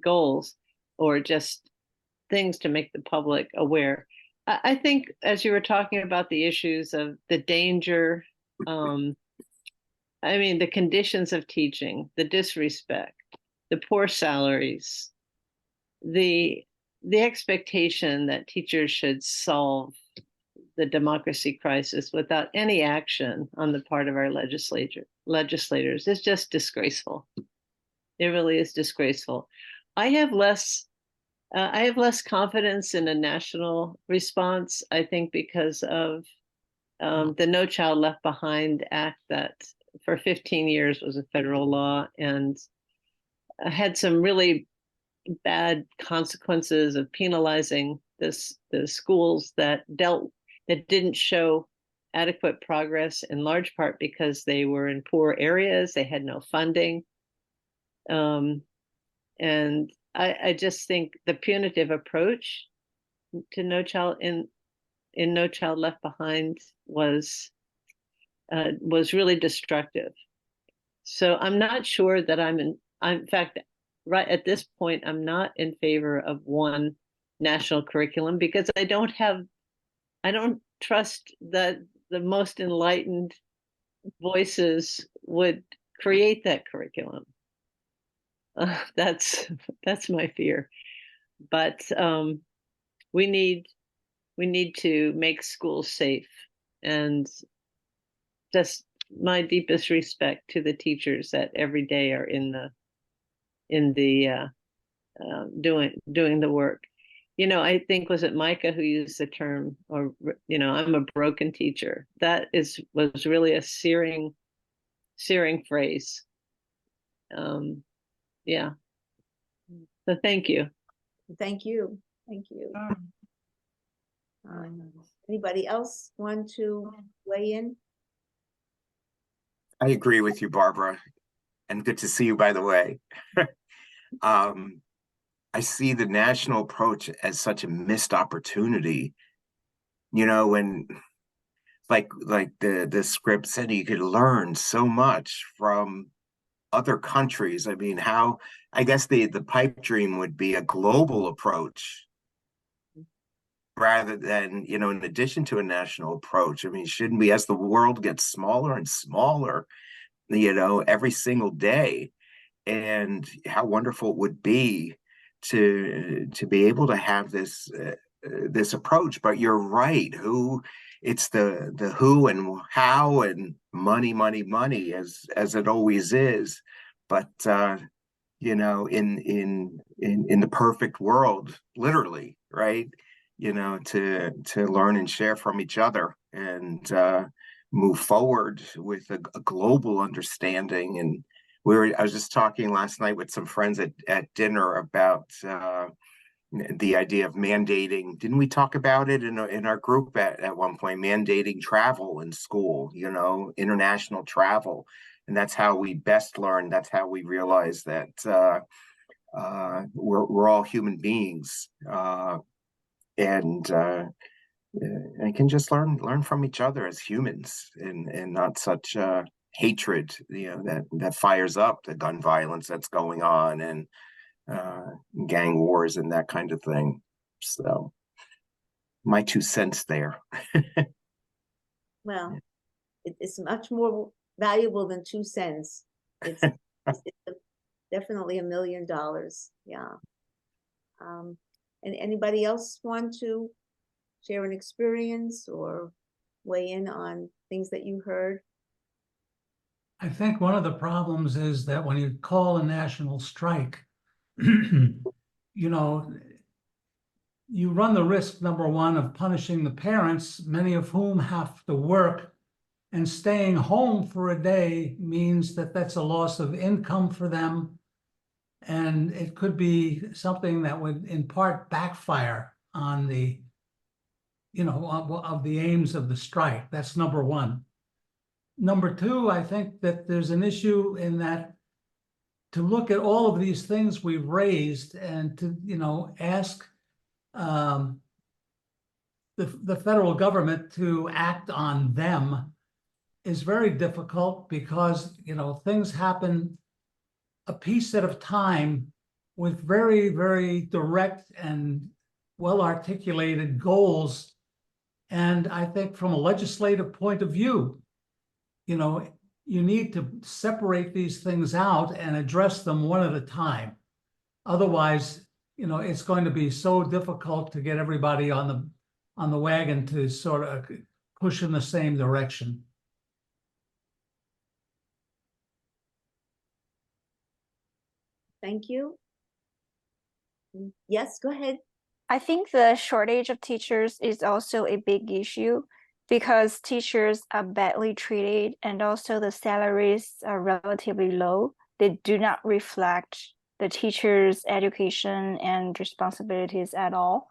goals, or just things to make the public aware. I think as you were talking about the issues of the danger, I mean, the conditions of teaching, the disrespect, the poor salaries, the expectation that teachers should solve the democracy crisis without any action on the part of our legislators is just disgraceful. It really is disgraceful. I have less confidence in a national response, I think, because of the No Child Left Behind Act that for 15 years was a federal law and had some really bad consequences of penalizing the schools that didn't show adequate progress, in large part because they were in poor areas, they had no funding. And I just think the punitive approach to No Child in No Child Left Behind was really destructive. So I'm not sure that in fact, right at this point, I'm not in favor of one national curriculum, because I don't trust that the most enlightened voices would create that curriculum. That's my fear. But we need to make schools safe, and just my deepest respect to the teachers that every day are doing the work. I think, was it Micah who used the term, or I'm a broken teacher. That was really a searing phrase. Yeah. So thank you. Thank you. Anybody else want to weigh in? I agree with you, Barbara, and good to see you, by the way. I see the national approach as such a missed opportunity. When like the script said, you could learn so much from other countries. I mean, I guess the pipe dream would be a global approach rather than, in addition to a national approach. I mean, shouldn't we, as the world gets smaller and smaller, every single day, and how wonderful it would be to be able to have this approach. But you're right, it's the who and how, and money as it always is. But in the perfect world, literally, right, to learn and share from each other, and move forward with a global understanding. And I was just talking last night with some friends at dinner about the idea of mandating. Didn't we talk about it in our group at one point, mandating travel in school, international travel? And that's how we best learn. That's how we realize that we're all human beings, and can just learn from each other as humans, and not such hatred, that fires up the gun violence that's going on, and gang wars and that kind of thing. So my 2 cents there. Well, it's much more valuable than 2 cents. It's definitely $1 million. Yeah. And anybody else want to share an experience or weigh in on things that you heard? I think one of the problems is that when you call a national strike, you run the risk, number one, of punishing the parents, many of whom have to work, and staying home for a day means that that's a loss of income for them. And it could be something that would in part backfire on the, of the aims of the strike. That's number one. Number two, I think that there's an issue in that, to look at all of these things we've raised and to, ask the federal government to act on them is very difficult because, things happen a piece at a time with very, very direct and well-articulated goals. And I think from a legislative point of view, you need to separate these things out and address them one at a time. Otherwise, it's going to be so difficult to get everybody on the wagon to sort of push in the same direction. Thank you. Yes, go ahead. I think the shortage of teachers is also a big issue because teachers are badly treated and also the salaries are relatively low. They do not reflect the teachers' education and responsibilities at all.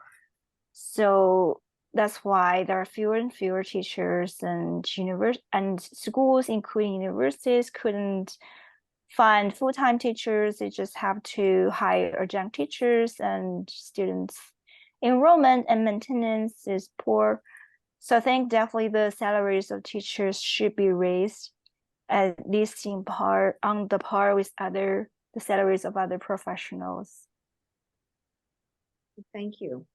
So that's why there are fewer and fewer teachers, and schools, including universities, couldn't find full-time teachers. They just have to hire adjunct teachers, and students' enrollment and maintenance is poor. So I think definitely the salaries of teachers should be raised, at least on the par with the salaries of other professionals. Thank you.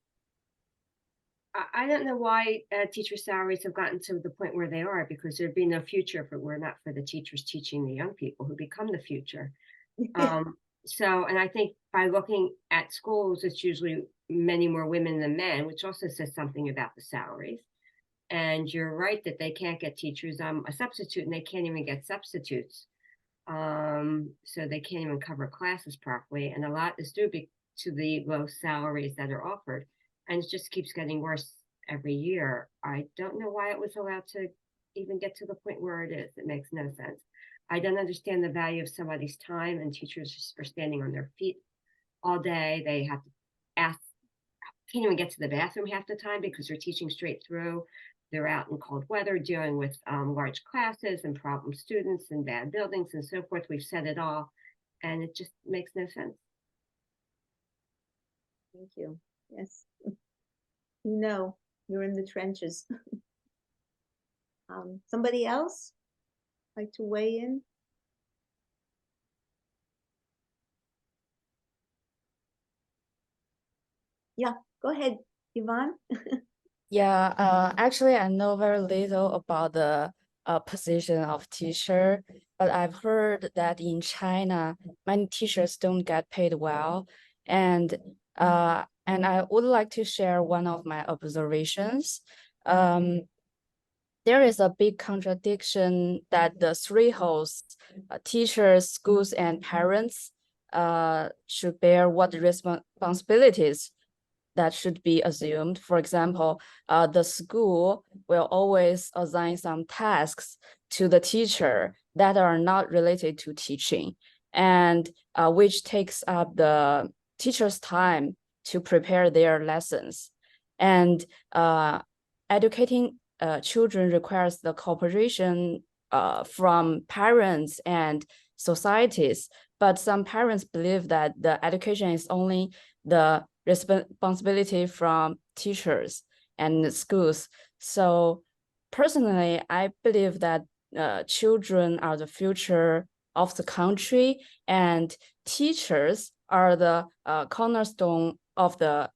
I don't know why teacher salaries have gotten to the point where they are, because there'd be no future if it were not for the teachers teaching the young people who become the future. And I think by looking at schools, it's usually many more women than men, which also says something about the salaries. And you're right that they can't get teachers. I'm a substitute and they can't even get substitutes. So they can't even cover classes properly. And a lot is due to the low salaries that are offered. And it just keeps getting worse every year. I don't know why it was allowed to even get to the point where it is. It makes no sense. I don't understand the value of somebody's time, and teachers are standing on their feet all day. They have to can't even get to the bathroom half the time because they're teaching straight through. They're out in cold weather dealing with large classes and problem students and bad buildings and so forth. We've said it all, and it just makes no sense. Thank you. Yes. No, you're in the trenches. Somebody else like to weigh in? Yeah, go ahead, Yvonne. Yeah, actually, I know very little about the position of teacher, but I've heard that in China, many teachers don't get paid well, and I would like to share one of my observations. There is a big contradiction that the three hosts, teachers, schools, and parents, should bear what responsibilities that should be assumed. For example, the school will always assign some tasks to the teacher that are not related to teaching, and which takes up the teacher's time to prepare their lessons. And educating children requires the cooperation from parents and societies, but some parents believe that the education is only the responsibility from teachers and schools. So personally, I believe that children are the future of the country, and teachers are the cornerstone of the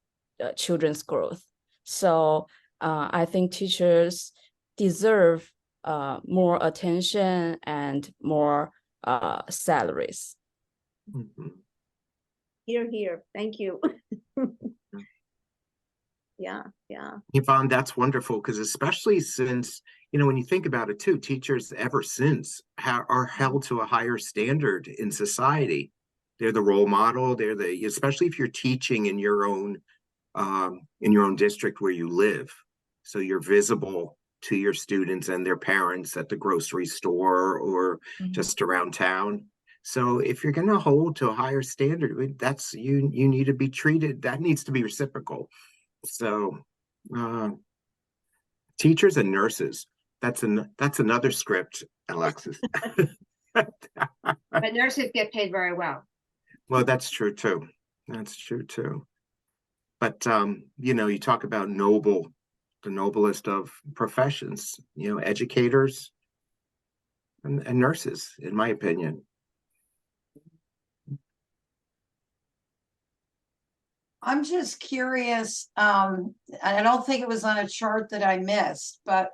children's growth. So I think teachers deserve more attention and more salaries. Mm-hmm. Here, here. Thank you. Yeah. Yvonne, that's wonderful, because especially since, when you think about it too, teachers ever since are held to a higher standard in society. They're the role model. Especially if you're teaching in your own district where you live. So you're visible to your students and their parents at the grocery store or just around town. So if you're going to hold to a higher standard, that's you need to be treated. That needs to be reciprocal. So teachers and nurses, that's another script, Alexis. But nurses get paid very well. Well, that's true too. But you talk about the noblest of professions, educators, and nurses, in my opinion. I'm just curious, I don't think it was on a chart that I missed, but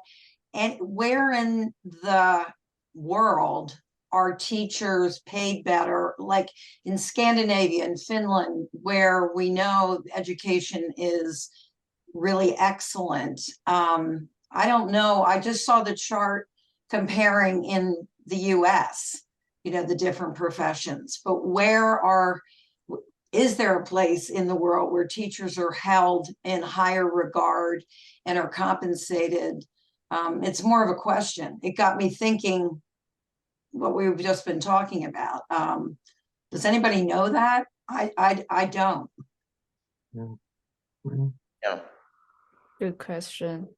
and where in the world are teachers paid better? Like in Scandinavia and Finland, where we know education is really excellent. I don't know. I just saw the chart comparing in the US, the different professions, but is there a place in the world where teachers are held in higher regard and are compensated? It's more of a question. It got me thinking what we've just been talking about. Does anybody know that? I don't. Yeah. Good question.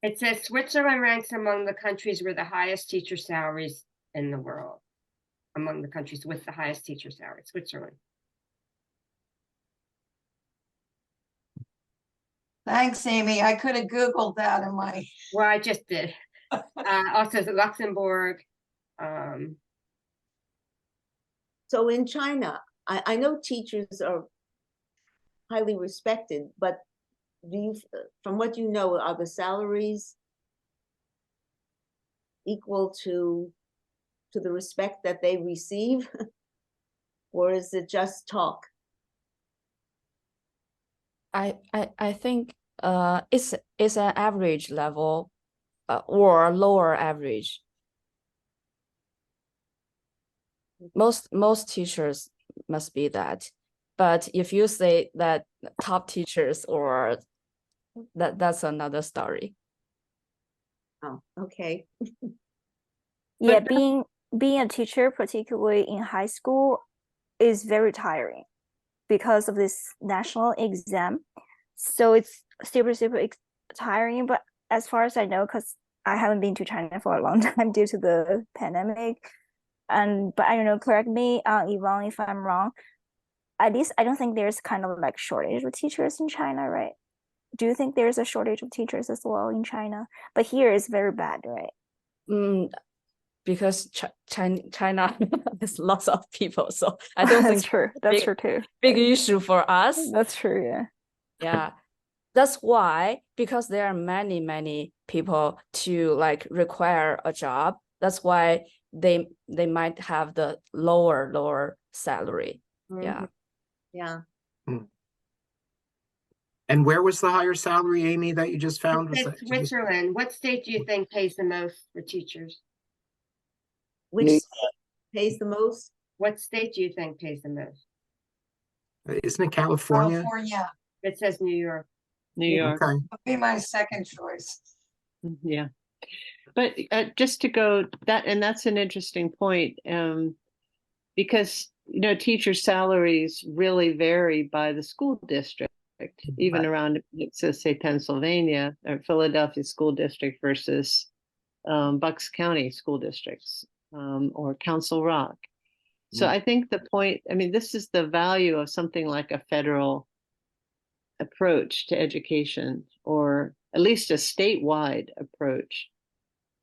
It says Switzerland ranks among the countries with the highest teacher salaries in the world. Among the countries with the highest teacher salaries, Switzerland. Thanks, Amy. I could have Googled that in my. Well, I just did. Also, Luxembourg. So in China, I know teachers are highly respected, but from what you know, are the salaries equal to the respect that they receive? Or is it just talk? I think it's an average level or lower average. Most teachers must be that, but if you say that top teachers or that's another story. Oh, okay. Yeah, being a teacher, particularly in high school, is very tiring because of this national exam. So it's super tiring. But as far as I know, because I haven't been to China for a long time due to the pandemic, but I don't know, correct me, Yvonne, if I'm wrong. At least I don't think there's kind of like shortage of teachers in China, right? Do you think there's a shortage of teachers as well in China? But here it's very bad, right? Because China has lots of people, so I don't That's think true. That's true too. Big issue for us. That's true, yeah. Yeah. That's why, because there are many people to like require a job, that's why they might have the lower salary. Yeah. Yeah. And where was the higher salary, Amy, that you just found? Was that Switzerland. What state do you think pays the most for teachers? Which pays the most? What state do you think pays the most? Isn't it California? California. It says New York. New York. Okay. Would be my second choice. Yeah. But just to go that, and that's an interesting point, because teacher salaries really vary by the school district, even around, say Pennsylvania or Philadelphia school district versus Bucks County school districts, or Council Rock. So I think the point, this is the value of something like a federal approach to education, or at least a statewide approach.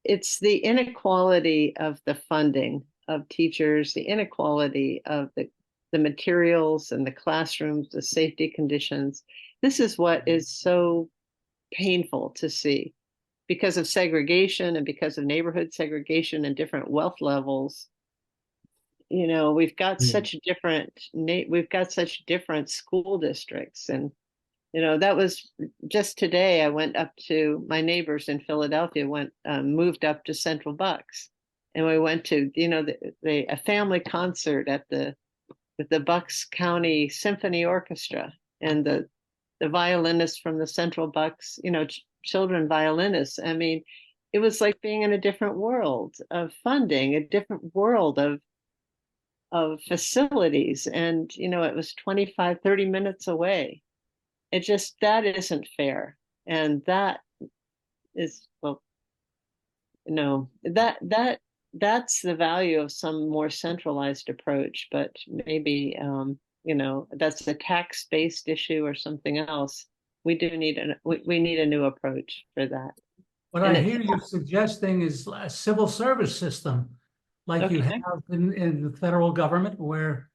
It's the inequality of the funding of teachers, the inequality of the materials and the classrooms, the safety conditions. This is what is so painful to see because of segregation and because of neighborhood segregation and different wealth levels. We've got such different school districts. And that was just today. I went up to my neighbors in Philadelphia, moved up to Central Bucks, and we went to a family concert with the Bucks County Symphony Orchestra, and the violinists from the Central Bucks, children violinists. It was like being in a different world of funding, a different world of facilities, and it was 25-30 minutes away. That isn't fair. And that is, that's the value of some more centralized approach, but maybe, that's a tax-based issue or something else. We need a new approach for that. What And I it- hear you suggesting is a civil service system, like you Okay. have in the federal government, where,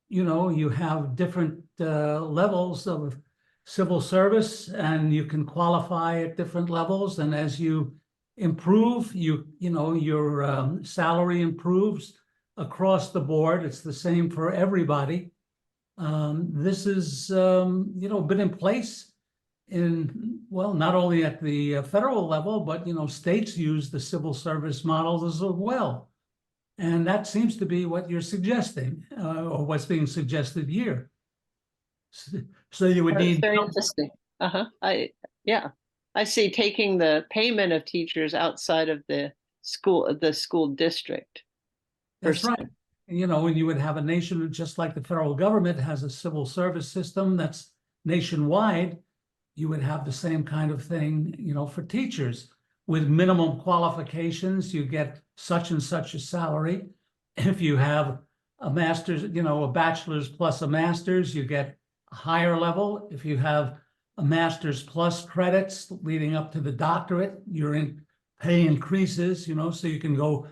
you know, you have different levels of civil service, and you can qualify at different levels. And as you improve, you know, your salary improves across the board. It's the same for everybody. This is, you know, been in place in, well, not only at the federal level, but, you know, states use the civil service models as well. And that seems to be what you're suggesting, or what's being suggested here. So you would That's need. very interesting. Yeah, I see taking the payment of teachers outside of the school district. That's right. You know, and you would have a nation, just like the federal government has a civil service system that's nationwide, you would have the same kind of thing, you know, for teachers. With minimum qualifications, you get such and such a salary. If you have a master's, you know, a bachelor's plus a master's, you get a higher level. If you have a master's plus credits leading up to the doctorate, pay increases, you know, so you can go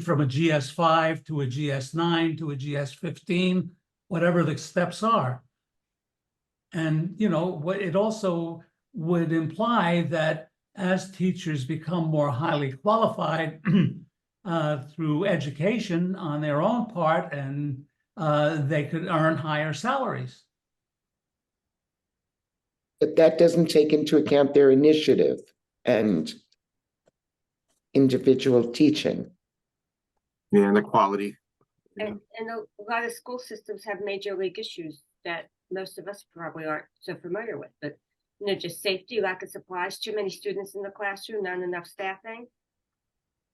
from a GS5 to a GS9 to a GS15, whatever the steps are. And, you know, what it also would imply that as teachers become more highly qualified through education on their own part, and they could earn higher salaries. But that doesn't take into account their initiative and individual teaching. Yeah, and the quality. And a lot of school systems have major league issues that most of us probably aren't so familiar with. But, you know, just safety, lack of supplies, too many students in the classroom, not enough staffing,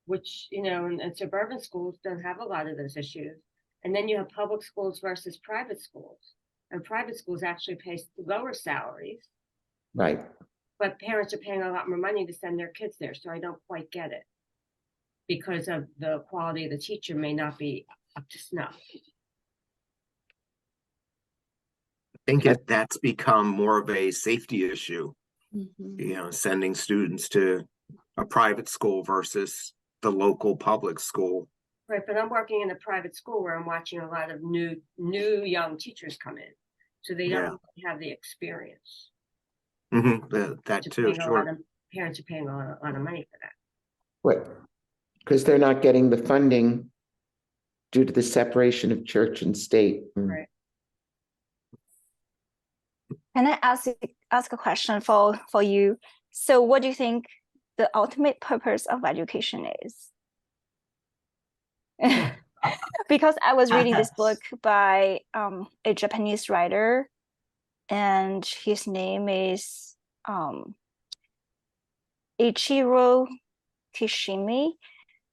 which, you know, and suburban schools don't have a lot of those issues. And then you have public schools versus private schools. And private schools actually pay lower salaries. Right. But parents are paying a lot more money to send their kids there. So I don't quite get it, because of the quality of the teacher may not be up to snuff. I think that's become more of a safety issue, you know, sending students to a private school versus the local public school. Right, but I'm working in a private school where I'm watching a lot of new young teachers come in, so they don't really have the experience. That too, sure. Parents are paying a lot of money for that. What? Because they're not getting the funding due to the separation of church and state. Right. Can I ask a question for you? So what do you think the ultimate purpose of education is? Because I was reading this book by a Japanese writer, and his name is Ichiro Kishimi.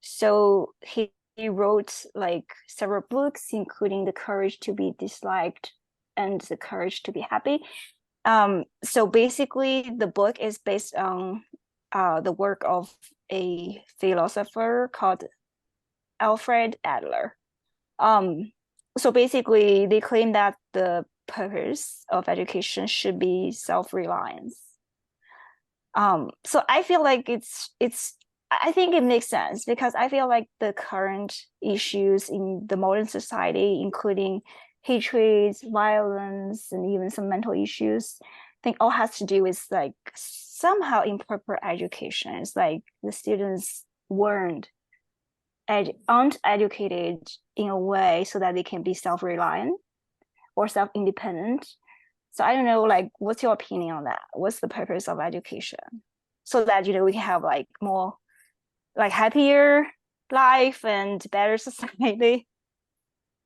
So he wrote like several books, including The Courage to be Disliked and The Courage to be Happy. So basically the book is based on the work of a philosopher called Alfred Adler. So basically they claim that the purpose of education should be self-reliance. So I feel like I think it makes sense, because I feel like the current issues in the modern society, including hatred, violence, and even some mental issues, I think all has to do with like somehow improper education. It's like the students aren't educated in a way so that they can be self-reliant or self-independent. So I don't know, like, what's your opinion on that? What's the purpose of education? So that, you know, we can have like more, like happier life and better society.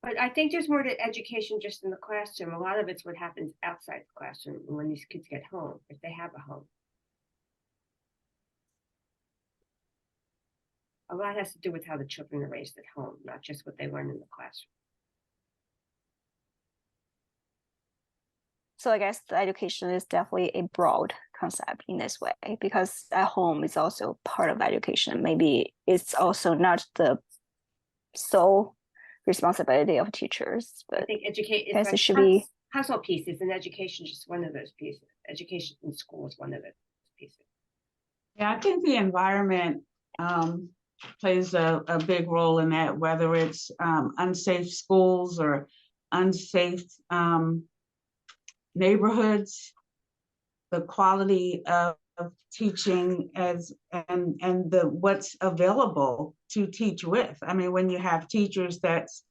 But I think there's more to education just in the classroom. A lot of it's what happens outside the classroom when these kids get home, if they have a home. A lot has to do with how the children are raised at home, not just what they learn in the classroom. So I guess the education is definitely a broad concept in this way, because at home is also part of education. Maybe it's also not the sole responsibility of teachers, but I think it should be household pieces, and education just one of those pieces. Education in school is one of those pieces. Yeah, I think the environment plays a big role in that, whether it's unsafe schools or unsafe neighborhoods, the quality of teaching and the what's available to teach with. I mean, when you have teachers that's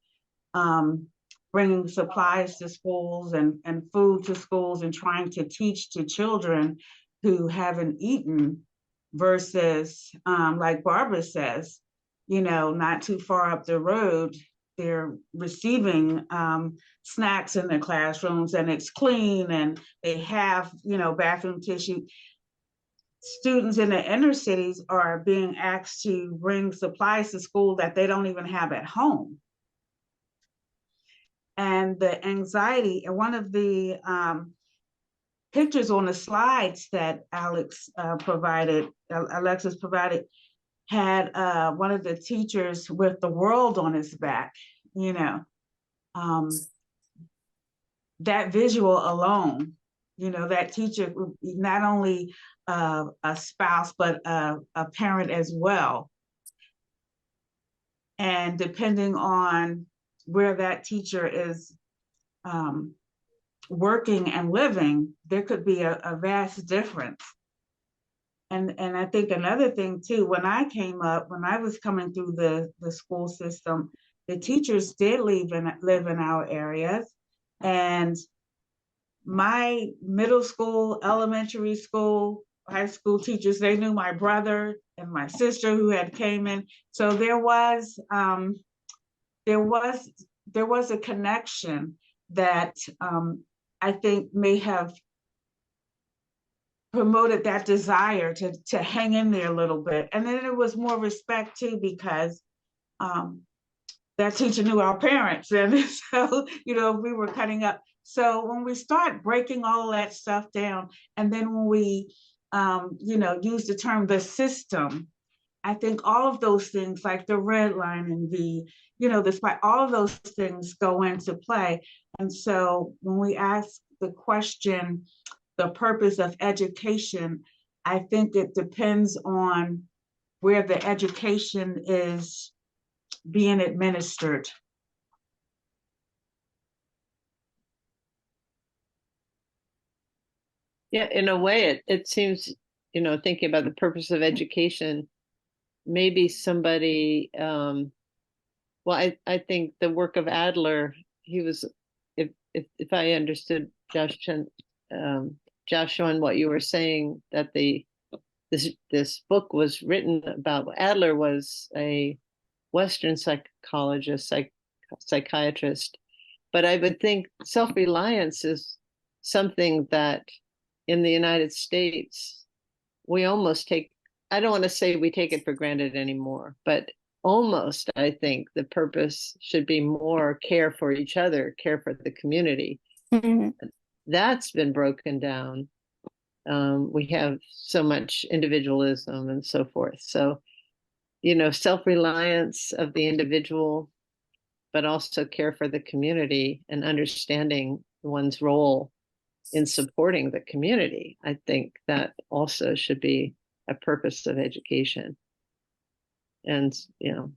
bringing supplies to schools and food to schools and trying to teach to children who haven't eaten versus, like Barbara says, you know, not too far up the road, they're receiving snacks in their classrooms and it's clean and they have, you know, bathroom tissue. Students in the inner cities are being asked to bring supplies to school that they don't even have at home. And the anxiety, and one of the pictures on the slides that Alexis provided, had one of the teachers with the world on his back, you know. That visual alone, you know, that teacher, not only a spouse, but a parent as well. And depending on where that teacher is working and living, there could be a vast difference. And I think another thing too, when I came up, when I was coming through the school system, the teachers did live in our areas. And my middle school, elementary school, high school teachers, they knew my brother and my sister who had came in. So there was a connection that I think may have promoted that desire to hang in there a little bit. And then it was more respect too, because that teacher knew our parents. And so, you know, we were cutting up. So when we start breaking all of that stuff down, and then when we, you know, use the term the system, I think all of those things like the red line and the, you know, the spike, all of those things go into play. And so when we ask the question, the purpose of education, I think it depends on where the education is being administered. Yeah, in a way, it seems, you know, thinking about the purpose of education, maybe somebody, well, I think the work of Adler, he was, if I understood Joshua and what you were saying, that this book was written about, Adler was a Western psychologist, psychiatrist, but I would think self-reliance is something that in the United States, we almost take, I don't want to say we take it for granted anymore, but almost, I think the purpose should be more care for each other, care for the community. Mm-hmm. That's been broken down. We have so much individualism and so forth. So, you know, self-reliance of the individual, but also care for the community and understanding one's role in supporting the community. I think that also should be a purpose of education. And, you know,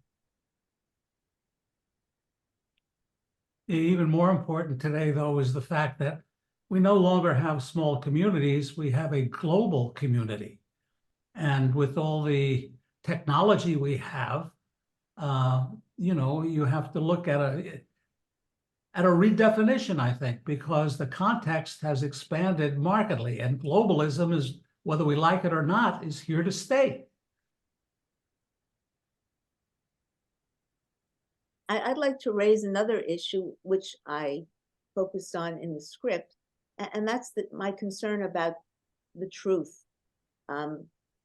even more important today, though, is the fact that we no longer have small communities, we have a global community. And with all the technology we have, you know, you have to look at a redefinition, I think, because the context has expanded markedly, and globalism is, whether we like it or not, is here to stay. I'd like to raise another issue, which I focused on in the script, and that's my concern about the truth,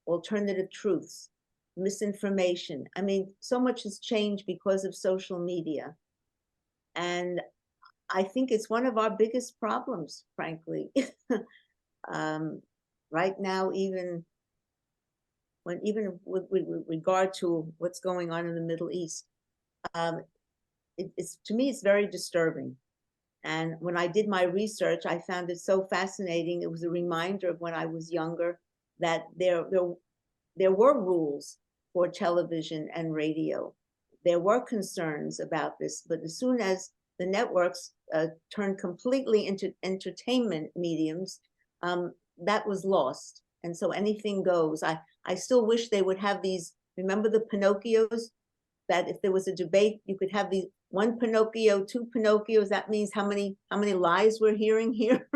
alternative truths, misinformation. I mean, so much has changed because of social media. And I think it's one of our biggest problems, frankly. Right now, even with regard to what's going on in the Middle East, it's to me, it's very disturbing. And when I did my research, I found it so fascinating. It was a reminder of when I was younger, that there there were rules for television and radio. There were concerns about this, but as soon as the networks turned completely into entertainment mediums, that was lost. And so anything goes. I still wish they would have these, remember the Pinocchios? That if there was a debate, you could have these one Pinocchio, two Pinocchios. That means how many lies we're hearing here.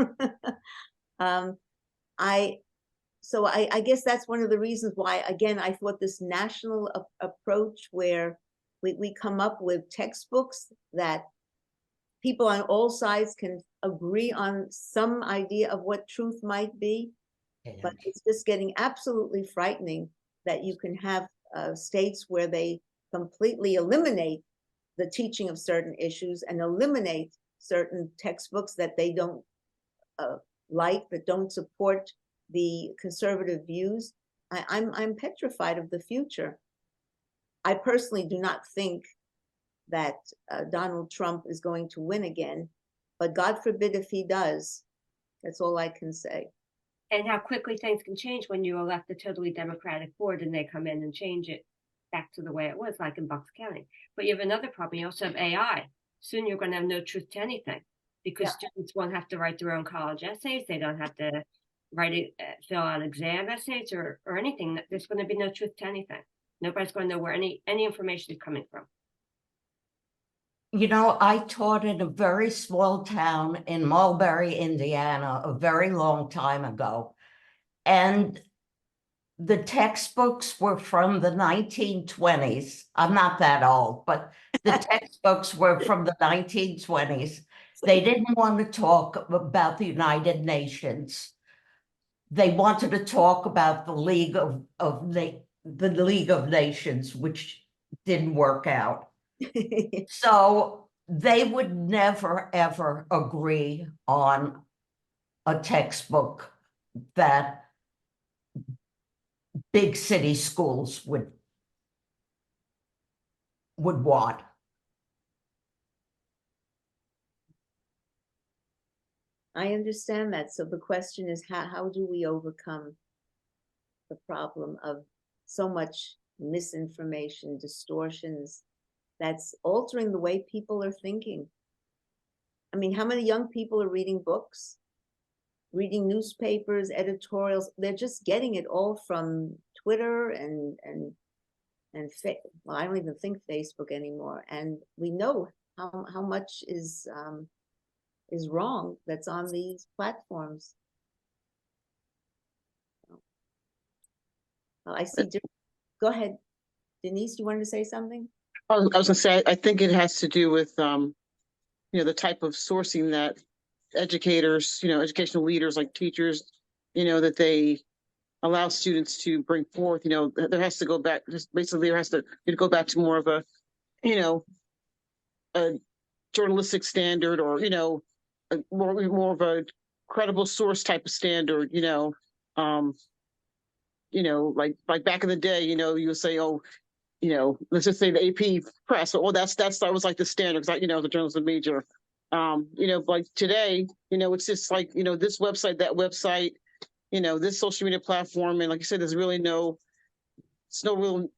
So I guess that's one of the reasons why, again, I thought this national approach where we come up with textbooks that people on all sides can agree on some idea of what truth might be, but it's just getting absolutely frightening that you can have states where they completely eliminate the teaching of certain issues and eliminate certain textbooks that they don't like, that don't support the conservative views. I'm petrified of the future. I personally do not think that Donald Trump is going to win again, but God forbid if he does. That's all I can say. And how quickly things can change when you elect a totally Democratic board and they come in and change it back to the way it was, like in Bucks County. But you have another problem. You also have AI. Soon you're going to have no truth to anything because students won't have to write their own college essays. They don't have to write it, fill out exam essays or anything. There's going to be no truth to anything. Nobody's going to know where any information is coming from. You know, I taught in a very small town in Mulberry, Indiana, a very long time ago. And the textbooks were from the 1920s. I'm not that old, but the textbooks were from the 1920s. They didn't want to talk about the United Nations. They wanted to talk about the League of Nations, which didn't work out. So they would never, ever agree on a textbook that big city schools would want. I understand that. So the question is, how do we overcome the problem of so much misinformation, distortions, that's altering the way people are thinking? I mean, how many young people are reading books, reading newspapers, editorials? They're just getting it all from Twitter and well, I don't even think Facebook anymore. And we know how much is wrong that's on these platforms. Well, I see. Go ahead, Denise. You wanted to say something? I was going to say, I think it has to do with, the type of sourcing that educators, educational leaders like teachers, that they allow students to bring forth. There has to go back. Just basically, there has to go back to more of a, a journalistic standard, or more of a credible source type of standard. Like back in the day, you would say, oh, let's just say the AP press. Oh, that was like the standard, because the journalism major. Like today, it's just like, this website, that website, this social media platform. And like you said, there's really it's no real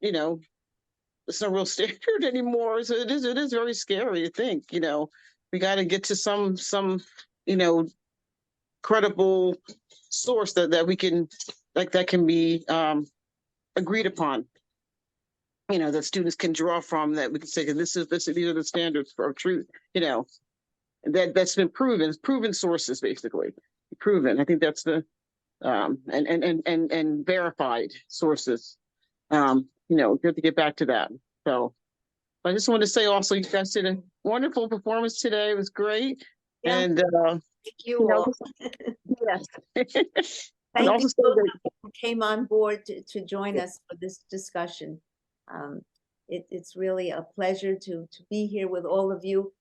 standard anymore. So it is very scary to think, we got to get to some credible source that we can, that can be agreed upon, that students can draw from, that we can say, these are the standards for truth, that's been proven. It's proven sources, basically proven. I think that's the and verified sources. You have to get back to that. So I just wanted to say also, you guys did a wonderful performance today. It was great. Yeah. And thank you all. Yes. Thank also you who came on board to join us for this discussion. It's really a pleasure to be here with all of you.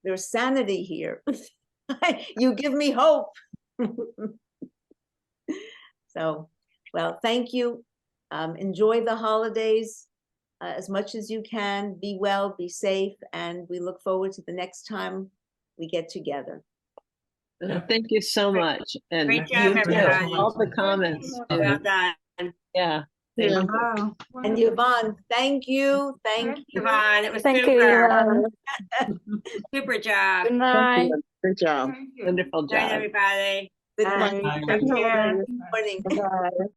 There's sanity here. You give me hope. So, well, thank you. Enjoy the holidays as much as you can. Be well, be safe, and we look forward to the next time we get together. Thank you so much. And Great job, everybody. all the comments. Well done. Yeah. Thank you. Wow. And Yvonne, thank you. Thank you. Yvonne, it was Thank you, super. Yvonne. Super job. Good night. Good job. Wonderful Night, job. everybody. Good night. Bye. Thank Take you. care. Good morning. Bye-bye.